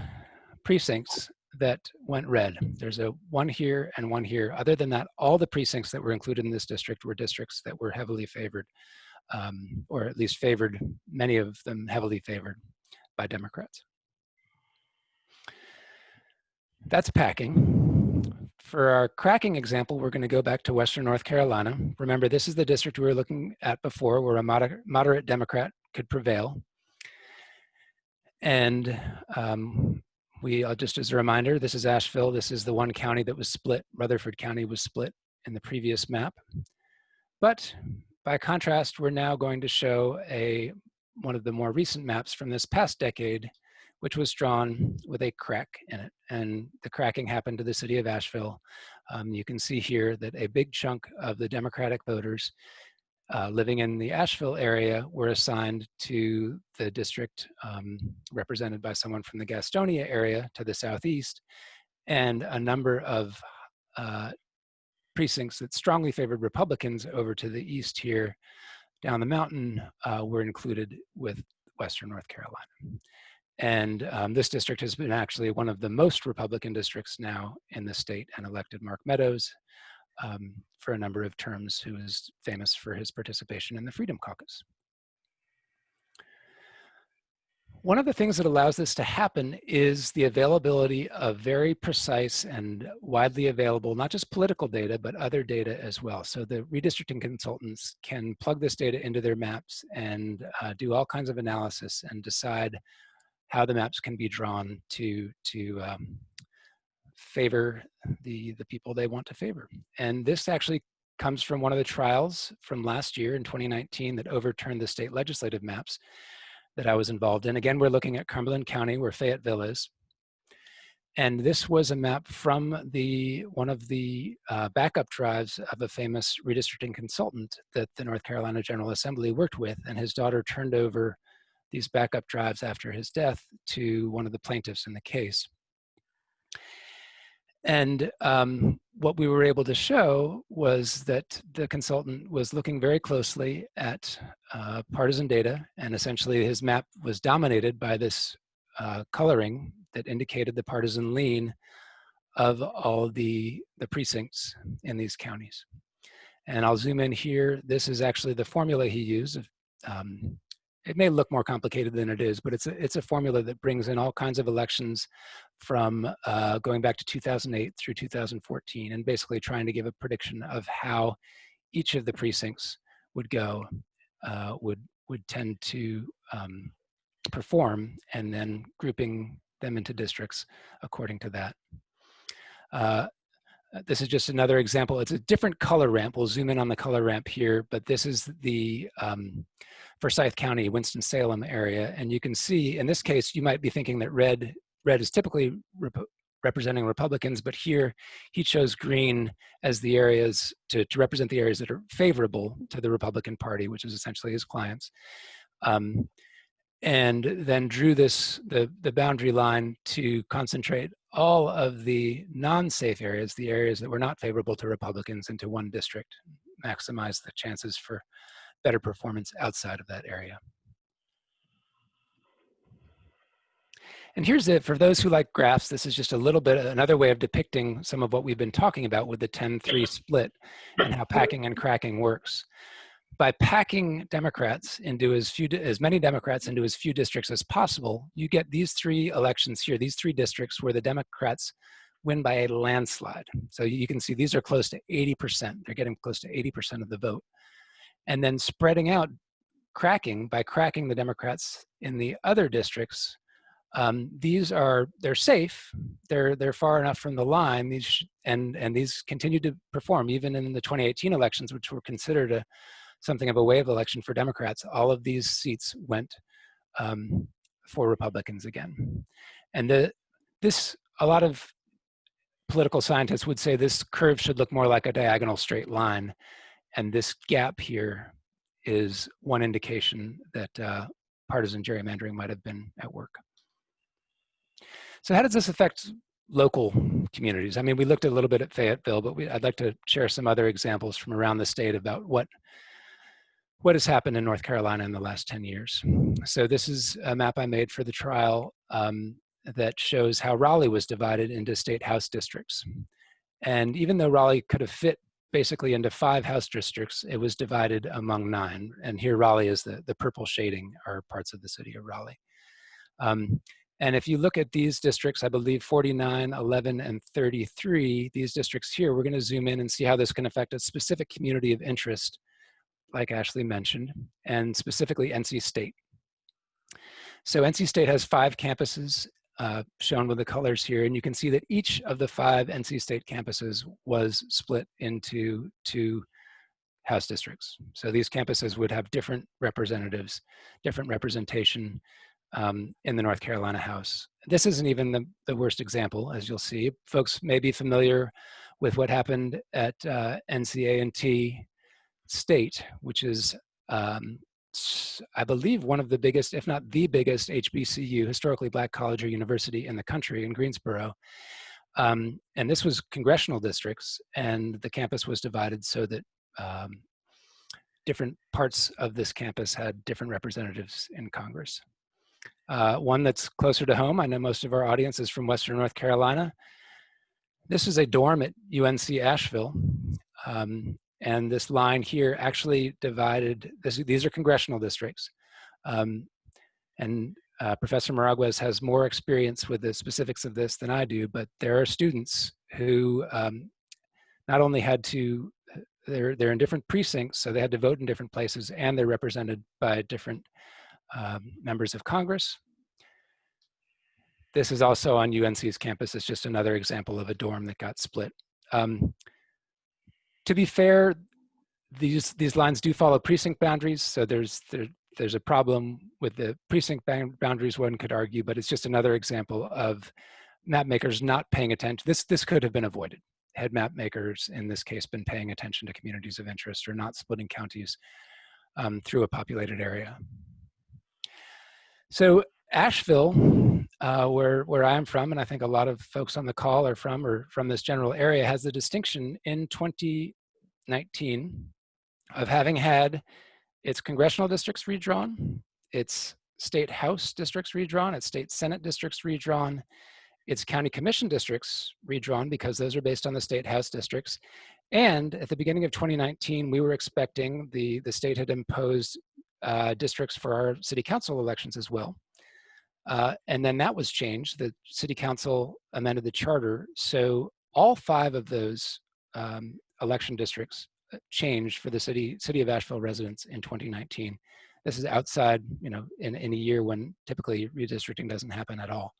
precincts that went red. There's one here and one here. Other than that, all the precincts that were included in this district were districts that were heavily favored, or at least favored, many of them heavily favored by Democrats. That's packing. For our cracking example, we're going to go back to Western North Carolina. Remember, this is the district we were looking at before, where a moderate Democrat could prevail. And just as a reminder, this is Asheville. This is the one county that was split. Rutherford County was split in the previous map. But by contrast, we're now going to show one of the more recent maps from this past decade, which was drawn with a crack in it. And the cracking happened to the city of Asheville. You can see here that a big chunk of the Democratic voters living in the Asheville area were assigned to the district represented by someone from the Gastonia area to the southeast, and a number of precincts that strongly favored Republicans over to the east here down the mountain were included with Western North Carolina. And this district has been actually one of the most Republican districts now in the state, and elected Mark Meadows for a number of terms, who is famous for his participation in the Freedom Caucus. One of the things that allows this to happen is the availability of very precise and widely available, not just political data, but other data as well. So the redistricting consultants can plug this data into their maps and do all kinds of analysis and decide how the maps can be drawn to favor the people they want to favor. And this actually comes from one of the trials from last year in 2019 that overturned the state legislative maps that I was involved in. Again, we're looking at Cumberland County, where Fayetteville is. And this was a map from one of the backup drives of a famous redistricting consultant that the North Carolina General Assembly worked with, and his daughter turned over these backup drives after his death to one of the plaintiffs in the case. And what we were able to show was that the consultant was looking very closely at partisan data, and essentially his map was dominated by this coloring that indicated the partisan lean of all the precincts in these counties. And I'll zoom in here. This is actually the formula he used. It may look more complicated than it is, but it's a formula that brings in all kinds of elections from going back to 2008 through 2014, and basically trying to give a prediction of how each of the precincts would go, would tend to perform, and then grouping them into districts according to that. This is just another example. It's a different color ramp. We'll zoom in on the color ramp here, but this is the Forsyth County, Winston-Salem area. And you can see, in this case, you might be thinking that red is typically representing Republicans, but here he chose green as the areas to represent the areas that are favorable to the Republican Party, which is essentially his clients. And then drew the boundary line to concentrate all of the non-safe areas, the areas that were not favorable to Republicans, into one district, maximize the chances for better performance outside of that area. And here's it, for those who like graphs, this is just a little bit, another way of depicting some of what we've been talking about with the 10-3 split and how packing and cracking works. By packing Democrats into as many Democrats into as few districts as possible, you get these 3 elections here, these 3 districts where the Democrats win by a landslide. So you can see these are close to 80%. They're getting close to 80% of the vote. And then spreading out, by cracking the Democrats in the other districts, they're safe. They're far enough from the line. And these continue to perform even in the 2018 elections, which were considered something of a wave election for Democrats. All of these seats went for Republicans again. And a lot of political scientists would say this curve should look more like a diagonal straight line. And this gap here is one indication that partisan gerrymandering might have been at work. So how does this affect local communities? I mean, we looked a little bit at Fayetteville, but I'd like to share some other examples from around the state about what has happened in North Carolina in the last 10 years. So this is a map I made for the trial that shows how Raleigh was divided into state house districts. And even though Raleigh could have fit basically into 5 house districts, it was divided among 9. And here Raleigh is the purple shading are parts of the city of Raleigh. And if you look at these districts, I believe 49, 11, and 33, these districts here, we're going to zoom in and see how this can affect a specific community of interest, like Ashley mentioned, and specifically NC State. So NC State has 5 campuses shown with the colors here, and you can see that each of the 5 NC State campuses was split into 2 house districts. So these campuses would have different representatives, different representation in the North Carolina House. This isn't even the worst example, as you'll see. Folks may be familiar with what happened at NCA&T State, which is, I believe, one of the biggest, if not the biggest, HBCU, historically black college or university in the country in Greensboro. And this was congressional districts, and the campus was divided so that different parts of this campus had different representatives in Congress. One that's closer to home, I know most of our audience is from Western North Carolina. This is a dorm at UNC Asheville. And this line here actually divided, these are congressional districts. Professor Maraguez has more experience with the specifics of this than I do, but there are students who not only had to, they're in different precincts, so they had to vote in different places, and they're represented by different members of Congress. This is also on UNC's campus. It's just another example of a dorm that got split. To be fair, these lines do follow precinct boundaries, so there's a problem with the precinct boundaries, one could argue, but it's just another example of map makers not paying attention. This could have been avoided had map makers, in this case, been paying attention to communities of interest or not splitting counties through a populated area. So Asheville, where I'm from, and I think a lot of folks on the call are from this general area, has the distinction in 2019 of having had its congressional districts redrawn, its state house districts redrawn, its state senate districts redrawn, its county commission districts redrawn because those are based on the state house districts. And at the beginning of 2019, we were expecting the state had imposed districts for our city council elections as well. And then that was changed. The city council amended the charter. So all 5 of those election districts changed for the city of Asheville residents in 2019. This is outside, in a year when typically redistricting doesn't happen at all.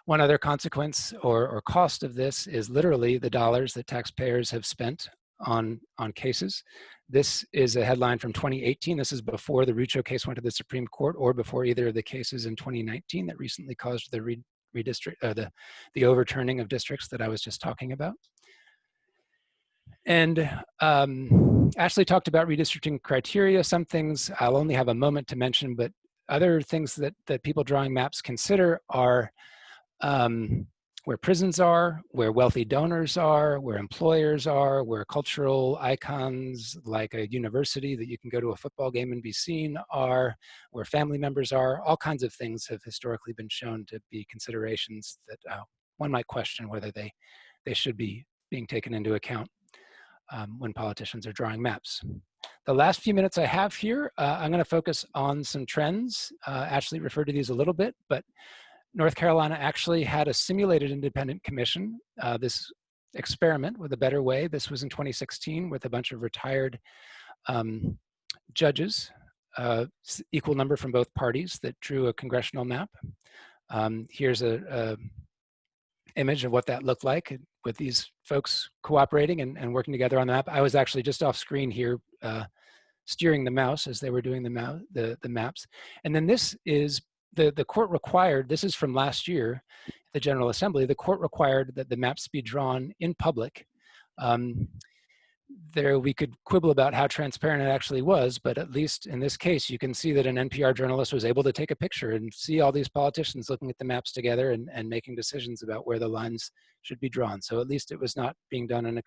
One other consequence or cost of this is literally the dollars that taxpayers have spent on cases. This is a headline from 2018. This is before the Rucho case went to the Supreme Court or before either of the cases in 2019 that recently caused the the overturning of districts that I was just talking about. And Ashley talked about redistricting criteria. Some things I'll only have a moment to mention, but other things that people drawing maps consider are where prisons are, where wealthy donors are, where employers are, where cultural icons like a university that you can go to a football game and be seen are, where family members are. All kinds of things have historically been shown to be considerations that one might question whether they should be being taken into account when politicians are drawing maps. The last few minutes I have here, I'm going to focus on some trends. Ashley referred to these a little bit, but North Carolina actually had a simulated independent commission, this experiment with a better way. This was in 2016 with a bunch of retired judges, equal number from both parties, that drew a congressional map. Here's a image of what that looked like with these folks cooperating and working together on the map. I was actually just off screen here steering the mouse as they were doing the maps. And then this is the court required, this is from last year, the General Assembly, the court required that the maps be drawn in public. There we could quibble about how transparent it actually was, but at least in this case, you can see that an NPR journalist was able to take a picture and see all these politicians looking at the maps together and making decisions about where the lines should be drawn. So at least it was not being done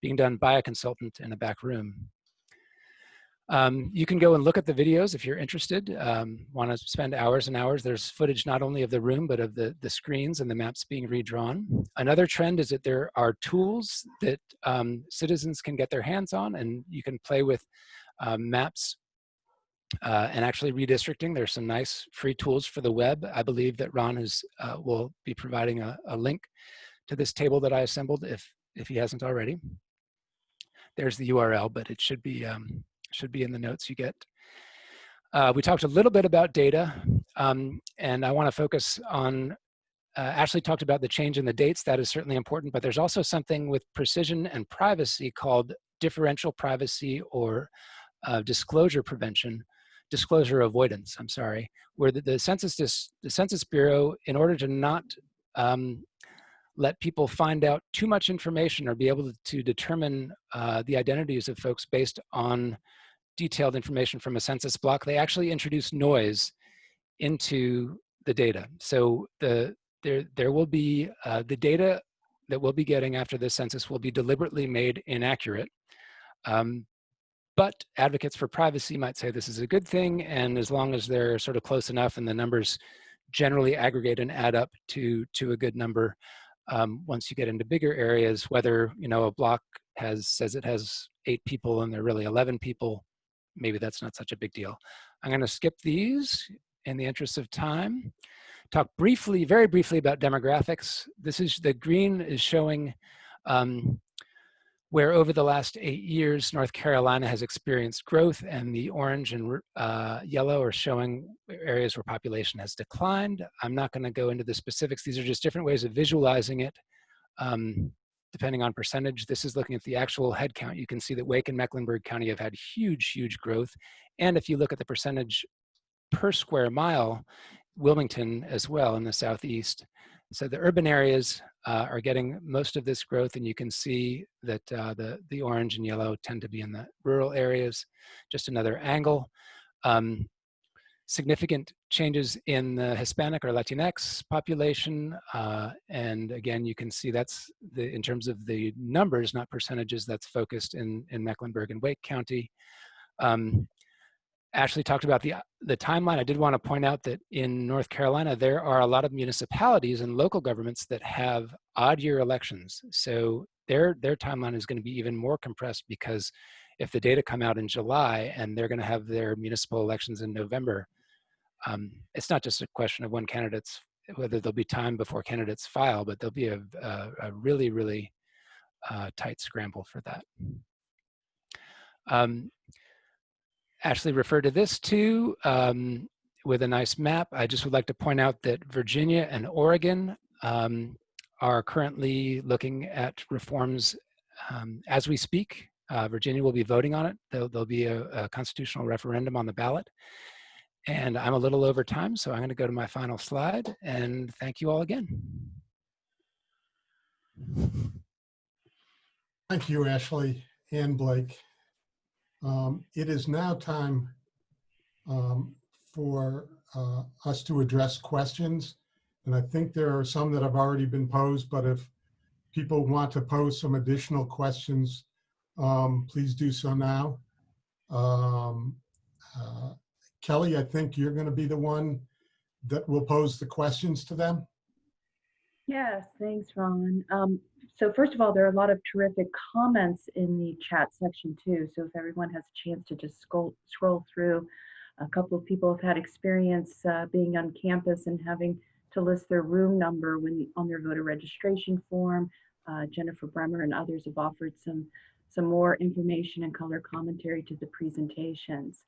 being done by a consultant in a back room. You can go and look at the videos if you're interested, want to spend hours and hours. There's footage not only of the room, but of the screens and the maps being redrawn. Another trend is that there are tools that citizens can get their hands on, and you can play with maps and actually redistricting. There's some nice free tools for the web. I believe that Ron will be providing a link to this table that I assembled if he hasn't already. There's the URL, but it should be in the notes you get. We talked a little bit about data, and I want to focus on, Ashley talked about the change in the dates. That is certainly important, but there's also something with precision and privacy called differential privacy or disclosure avoidance, I'm sorry, where the Census Bureau, in order to not let people find out too much information or be able to determine the identities of folks based on detailed information from a census block, they actually introduce noise into the data. So there will be the data that we'll be getting after this census will be deliberately made inaccurate. But advocates for privacy might say this is a good thing, and as long as they're sort of close enough and the numbers generally aggregate and add up to a good number, once you get into bigger areas, whether a block says it has 8 people and there are really 11 people, maybe that's not such a big deal. I'm going to skip these in the interest of time. Talk briefly, very briefly, about demographics. The green is showing where over the last 8 years, North Carolina has experienced growth, and the orange and yellow are showing areas where population has declined. I'm not going to go into the specifics. These are just different ways of visualizing it, depending on percentage. This is looking at the actual head count. You can see that Wake and Mecklenburg County have had huge growth. And if you look at the percentage per square mile, Wilmington as well in the southeast. So the urban areas are getting most of this growth, and you can see that the orange and yellow tend to be in the rural areas. Just another angle. Significant changes in the Hispanic or Latinx population. And again, you can see that's in terms of the numbers, not percentages, that's focused in Mecklenburg and Wake County. Ashley talked about the timeline. I did want to point out that in North Carolina, there are a lot of municipalities and local governments that have odd year elections. So their timeline is going to be even more compressed, because if the data come out in July and they're going to have their municipal elections in November, it's not just a question of whether there'll be time before candidates file, but there'll be a really tight scramble for that. Ashley referred to this too. with a nice map. I just would like to point out that Virginia and Oregon are currently looking at reforms as we speak. Virginia will be voting on it. There'll be a constitutional referendum on the ballot. And I'm a little over time, so I'm going to go to my final slide. And thank you all again. Thank you, Ashley and Blake. It is now time for us to address questions. And I think there are some that have already been posed, but if people want to pose some additional questions, please do so now. Kelly, I think you're going to be the one that will pose the questions to them. Yes, thanks, Ron. So first of all, there are a lot of terrific comments in the chat section too. So if everyone has a chance to just scroll through, a couple of people have had experience being on campus and having to list their room number when on their voter registration form. Jennifer Bremer and others have offered some more information and color commentary to the presentations.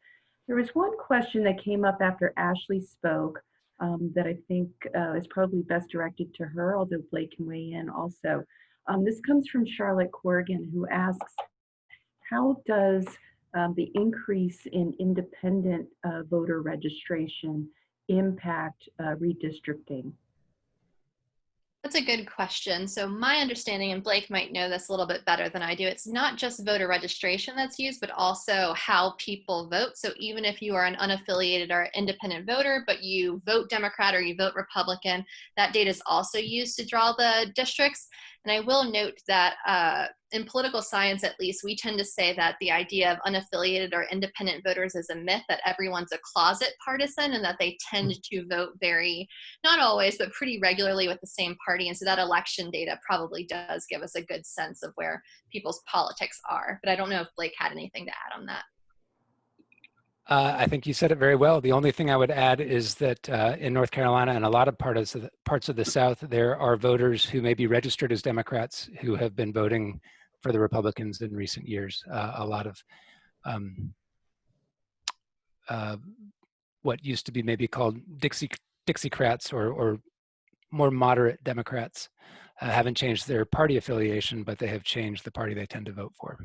There was one question that came up after Ashley spoke that I think is probably best directed to her, although Blake can weigh in also. This comes from Charlotte Corrigan, who asks, how does the increase in independent voter registration impact redistricting? That's a good question. So my understanding, and Blake might know this a little bit better than I do, it's not just voter registration that's used, but also how people vote. So even if you are an unaffiliated or independent voter, but you vote Democrat or you vote Republican, that data is also used to draw the districts. And I will note that in political science, at least, we tend to say that the idea of unaffiliated or independent voters is a myth, that everyone's a closet partisan and that they tend to vote very, not always, but pretty regularly with the same party. And so that election data probably does give us a good sense of where people's politics are. But I don't know if Blake had anything to add on that. I think you said it very well. The only thing I would add is that in North Carolina and a lot of parts of the South, there are voters who may be registered as Democrats who have been voting for the Republicans in recent years. A lot of what used to be maybe called Dixiecrats or more moderate Democrats haven't changed their party affiliation, but they have changed the party they tend to vote for.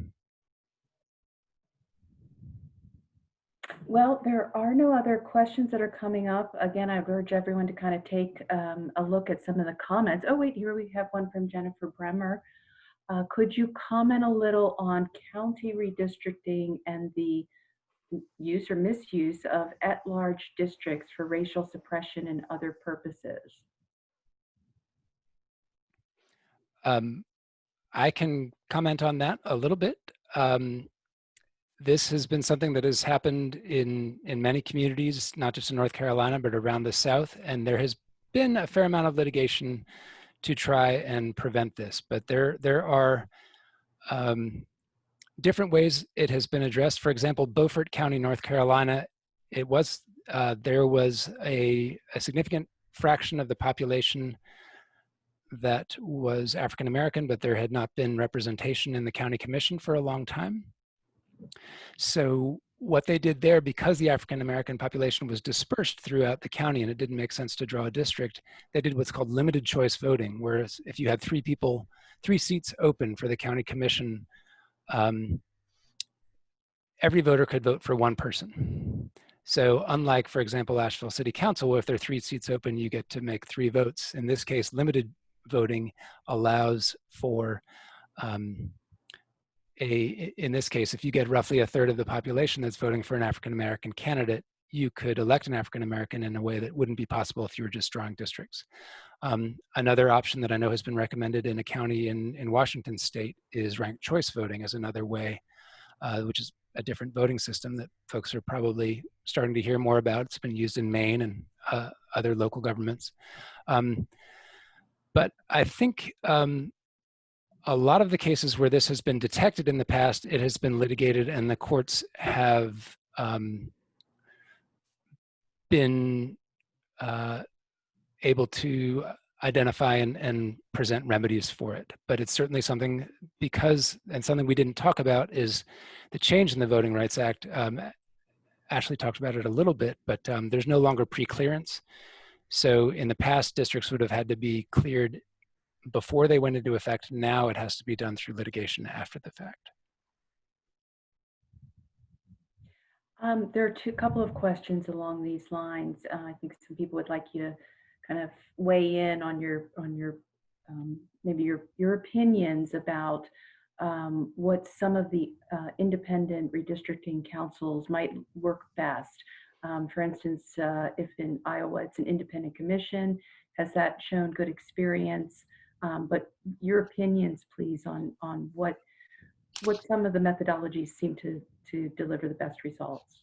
Well, there are no other questions that are coming up. Again, I urge everyone to kind of take a look at some of the comments. Oh, wait, here we have one from Jennifer Bremer. Could you comment a little on county redistricting and the use or misuse of at-large districts for racial suppression and other purposes? I can comment on that a little bit. This has been something that has happened in many communities, not just in North Carolina, but around the South. And there has been a fair amount of litigation to try and prevent this. But there are different ways it has been addressed. For example, Beaufort County, North Carolina, there was a significant fraction of the population that was African American, but there had not been representation in the county commission for a long time. So what they did there, because the African American population was dispersed throughout the county and it didn't make sense to draw a district, they did what's called limited choice voting, whereas if you had three seats open for the county commission, every voter could vote for one person. So unlike, for example, Asheville City Council, where if there are 3 seats open, you get to make 3 votes. In this case, limited voting allows for in this case, if you get roughly 1/3 of the population that's voting for an African-American candidate, you could elect an African-American in a way that wouldn't be possible if you were just drawing districts. Another option that I know has been recommended in a county in Washington state is ranked choice voting as another way, which is a different voting system that folks are probably starting to hear more about. It's been used in Maine and other local governments. But I think a lot of the cases where this has been detected in the past, it has been litigated and the courts have been able to identify and present remedies for it. But it's certainly something and something we didn't talk about is the change in the Voting Rights Act Ashley talked about it a little bit, but there's no longer pre-clearance. So in the past, districts would have had to be cleared before they went into effect. Now it has to be done through litigation after the fact. There are couple of questions along these lines. I think some people would like you to kind of weigh in on your maybe your opinions about what some of the independent redistricting councils might work best. For instance, if in Iowa it's an independent commission, has that shown good experience? But your opinions, please, on what some of the methodologies seem to deliver the best results.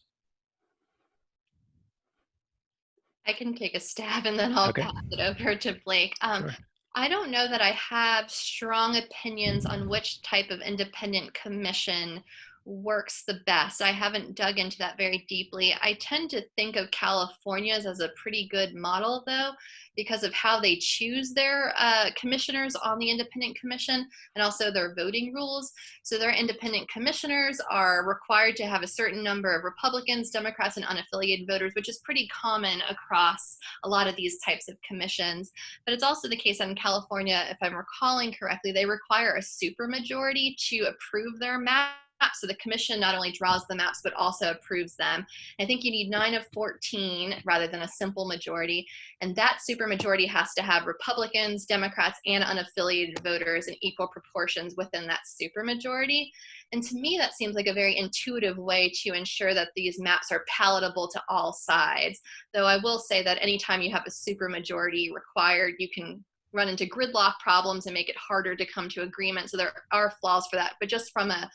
I can take a stab and then I'll Okay. pass it over to Blake. Sure. I don't know that I have strong opinions on which type of independent commission works the best. I haven't dug into that very deeply. I tend to think of California's as a pretty good model, though, because of how they choose their commissioners on the independent commission and also their voting rules. So their independent commissioners are required to have a certain number of Republicans, Democrats, and unaffiliated voters, which is pretty common across a lot of these types of commissions. But it's also the case that in California, if I'm recalling correctly, they require a supermajority to approve their map. So the commission not only draws the maps, but also approves them. I think you need 9 of 14 rather than a simple majority. And that supermajority has to have Republicans, Democrats, and unaffiliated voters in equal proportions within that supermajority. And to me, that seems like a very intuitive way to ensure that these maps are palatable to all sides. Though I will say that anytime you have a supermajority required, you can run into gridlock problems and make it harder to come to agreement. So there are flaws for that. But just from a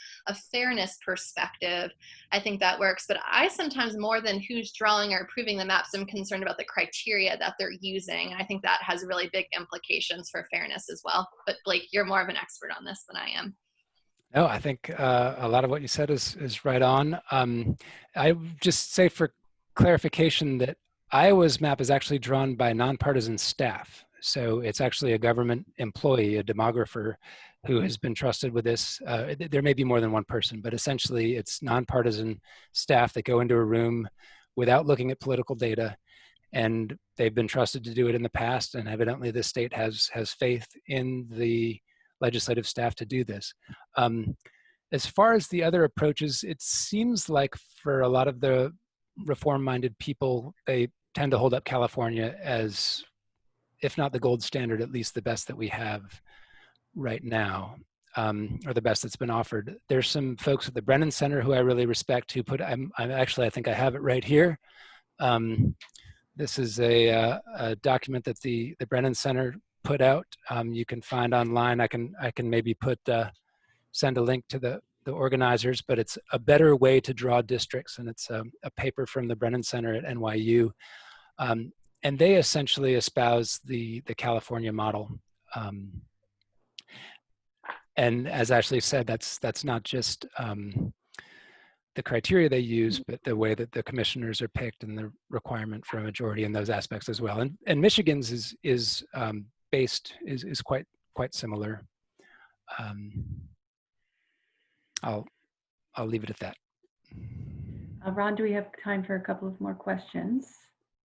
fairness perspective, I think that works. But I sometimes, more than who's drawing or approving the maps, I'm concerned about the criteria that they're using. And I think that has really big implications for fairness as well. But Blake, you're more of an expert on this than I am. No, I think a lot of what you said is right on. I would just say for clarification that Iowa's map is actually drawn by nonpartisan staff. So it's actually a government employee, a demographer, who has been trusted with this. There may be more than one person, but essentially it's nonpartisan staff that go into a room without looking at political data, and they've been trusted to do it in the past, and evidently the state has faith in the legislative staff to do this. As far as the other approaches, it seems like for a lot of the reform-minded people, they tend to hold up California as, if not the gold standard, at least the best that we have right now, or the best that's been offered. There's some folks at the Brennan Center who I really respect who put, I think I have it right here. This is a document that the Brennan Center put out. You can find online. I can maybe send a link to the organizers, but it's a better way to draw districts, and it's a paper from the Brennan Center at NYU. And they essentially espouse the California model. And as Ashley said, that's not just the criteria they use, but the way that the commissioners are picked and the requirement for a majority in those aspects as well. And Michigan's is quite similar. I'll leave it at that. Ron, do we have time for a couple of more questions?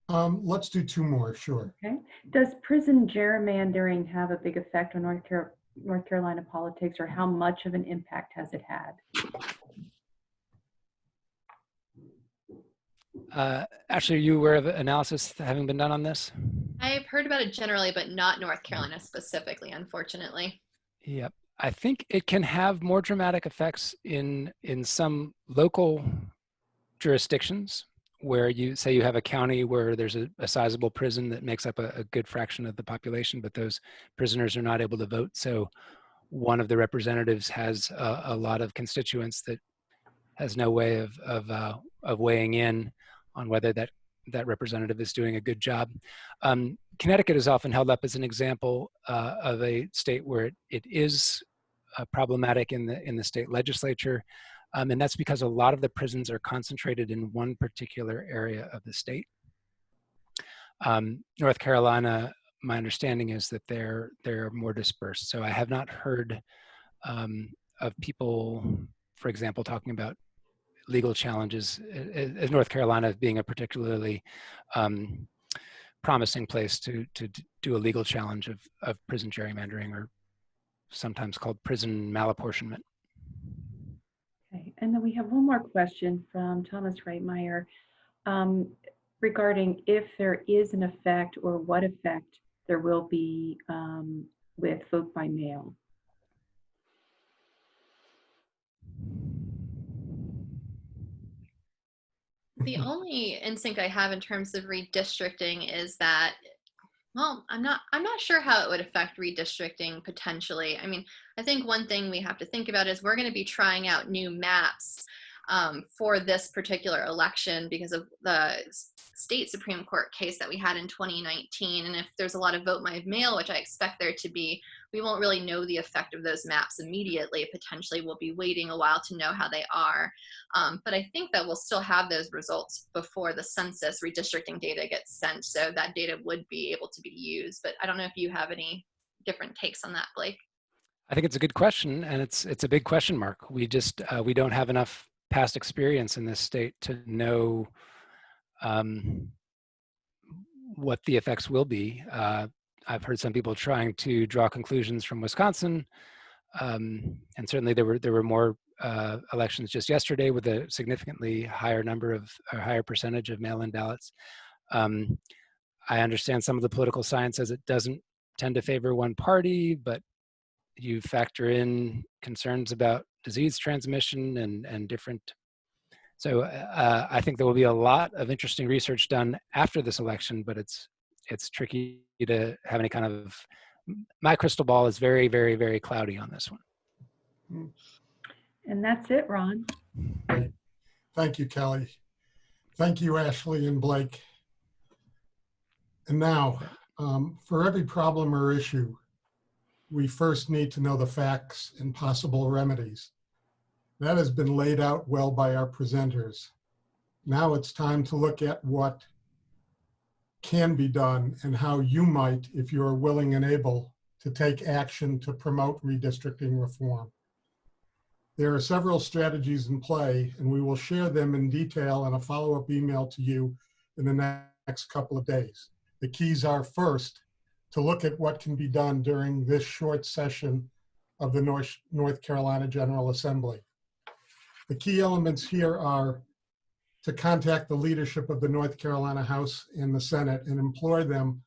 Let's do 2 more, sure. Okay. Does prison gerrymandering have a big effect on North Carolina politics, or how much of an impact has it had? Ashley, are you aware of analysis having been done on this? I've heard about it generally, but not North Carolina specifically, unfortunately. Yep. I think it can have more dramatic effects in some local jurisdictions where you say you have a county where there's a sizable prison that makes up a good fraction of the population, but those prisoners are not able to vote. So one of the representatives has a lot of constituents that has no way of weighing in on whether that representative is doing a good job. Connecticut is often held up as an example of a state where it is problematic in the state legislature. And that's because a lot of the prisons are concentrated in one particular area of the state. North Carolina, my understanding is that they're more dispersed. So I have not heard of people, for example, talking about legal challenges, as North Carolina being a particularly promising place to do a legal challenge of prison gerrymandering, or sometimes called prison malapportionment. Okay, and then we have one more question from Thomas Reitmeyer regarding if there is an effect or what effect there will be with vote by mail. The only instinct I have in terms of redistricting is that, well, I'm not sure how it would affect redistricting potentially. I mean, I think one thing we have to think about is we're going to be trying out new maps for this particular election because of the state Supreme Court case that we had in 2019. And if there's a lot of vote by mail, which I expect there to be, we won't really know the effect of those maps immediately. Potentially, we'll be waiting a while to know how they are. But I think that we'll still have those results before the census redistricting data gets sent. So that data would be able to be used. But I don't know if you have any different takes on that, Blake. I think it's a good question, and it's a big question mark. We just we don't have enough past experience in this state to know what the effects will be. I've heard some people trying to draw conclusions from Wisconsin, and certainly there were more elections just yesterday with a significantly higher number of, or higher percentage of mail-in ballots. I understand some of the political science says it doesn't tend to favor one party, but you factor in concerns about disease transmission and different. So I think there will be a lot of interesting research done after this election, but it's tricky to have any kind of, my crystal ball is very, very, very cloudy on this one. And that's it, Ron. Great. Thank you, Kelly. Thank you, Ashley and Blake. And now, for every problem or issue, we first need to know the facts and possible remedies. That has been laid out well by our presenters. Now it's time to look at what can be done and how you might, if you are willing and able, to take action to promote redistricting reform. There are several strategies in play, and we will share them in detail in a follow-up email to you in the next couple of days. The keys are, first, to look at what can be done during this short session of the North Carolina General Assembly. The key elements here are to contact the leadership of the North Carolina House and the Senate and implore them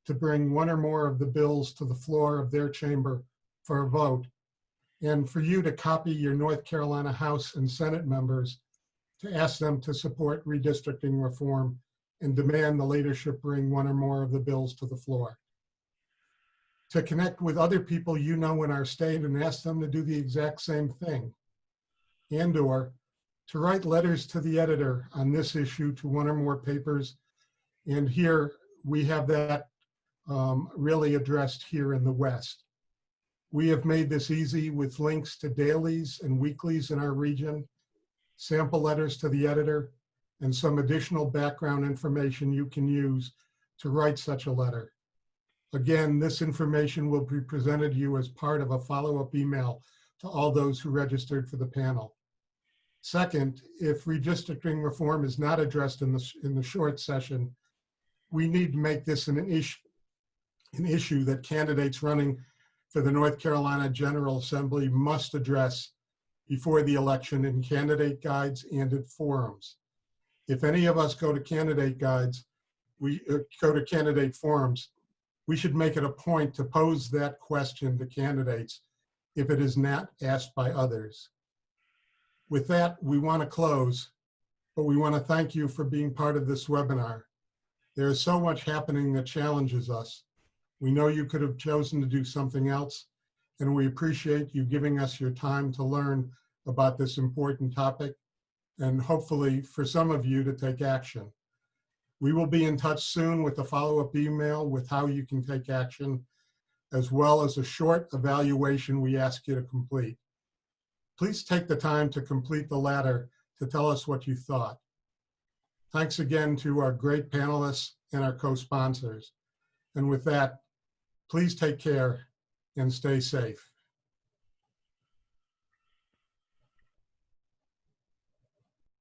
to bring one or more of the bills to the floor of their chamber for a vote, and for you to copy your North Carolina House and Senate members to ask them to support redistricting reform and demand the leadership bring one or more of the bills to the floor. To connect with other people you know in our state and ask them to do the exact same thing. And/or to write letters to the editor on this issue to one or more papers. And here we have that really addressed here in the West. We have made this easy with links to dailies and weeklies in our region, sample letters to the editor, and some additional background information you can use to write such a letter. Again, this information will be presented to you as part of a follow-up email to all those who registered for the panel. Second, if redistricting reform is not addressed in the short session, we need to make this an issue that candidates running for the North Carolina General Assembly must address before the election in candidate guides and at forums. If any of us go to candidate guides, we go to candidate forums, we should make it a point to pose that question to candidates if it is not asked by others. With that, we want to close, but we want to thank you for being part of this webinar. There is so much happening that challenges us. We know you could have chosen to do something else, and we appreciate you giving us your time to learn about this important topic, and hopefully for some of you to take action. We will be in touch soon with a follow-up email with how you can take action, as well as a short evaluation we ask you to complete. Please take the time to complete the latter to tell us what you thought. Thanks again to our great panelists and our co-sponsors. And with that, please take care and stay safe.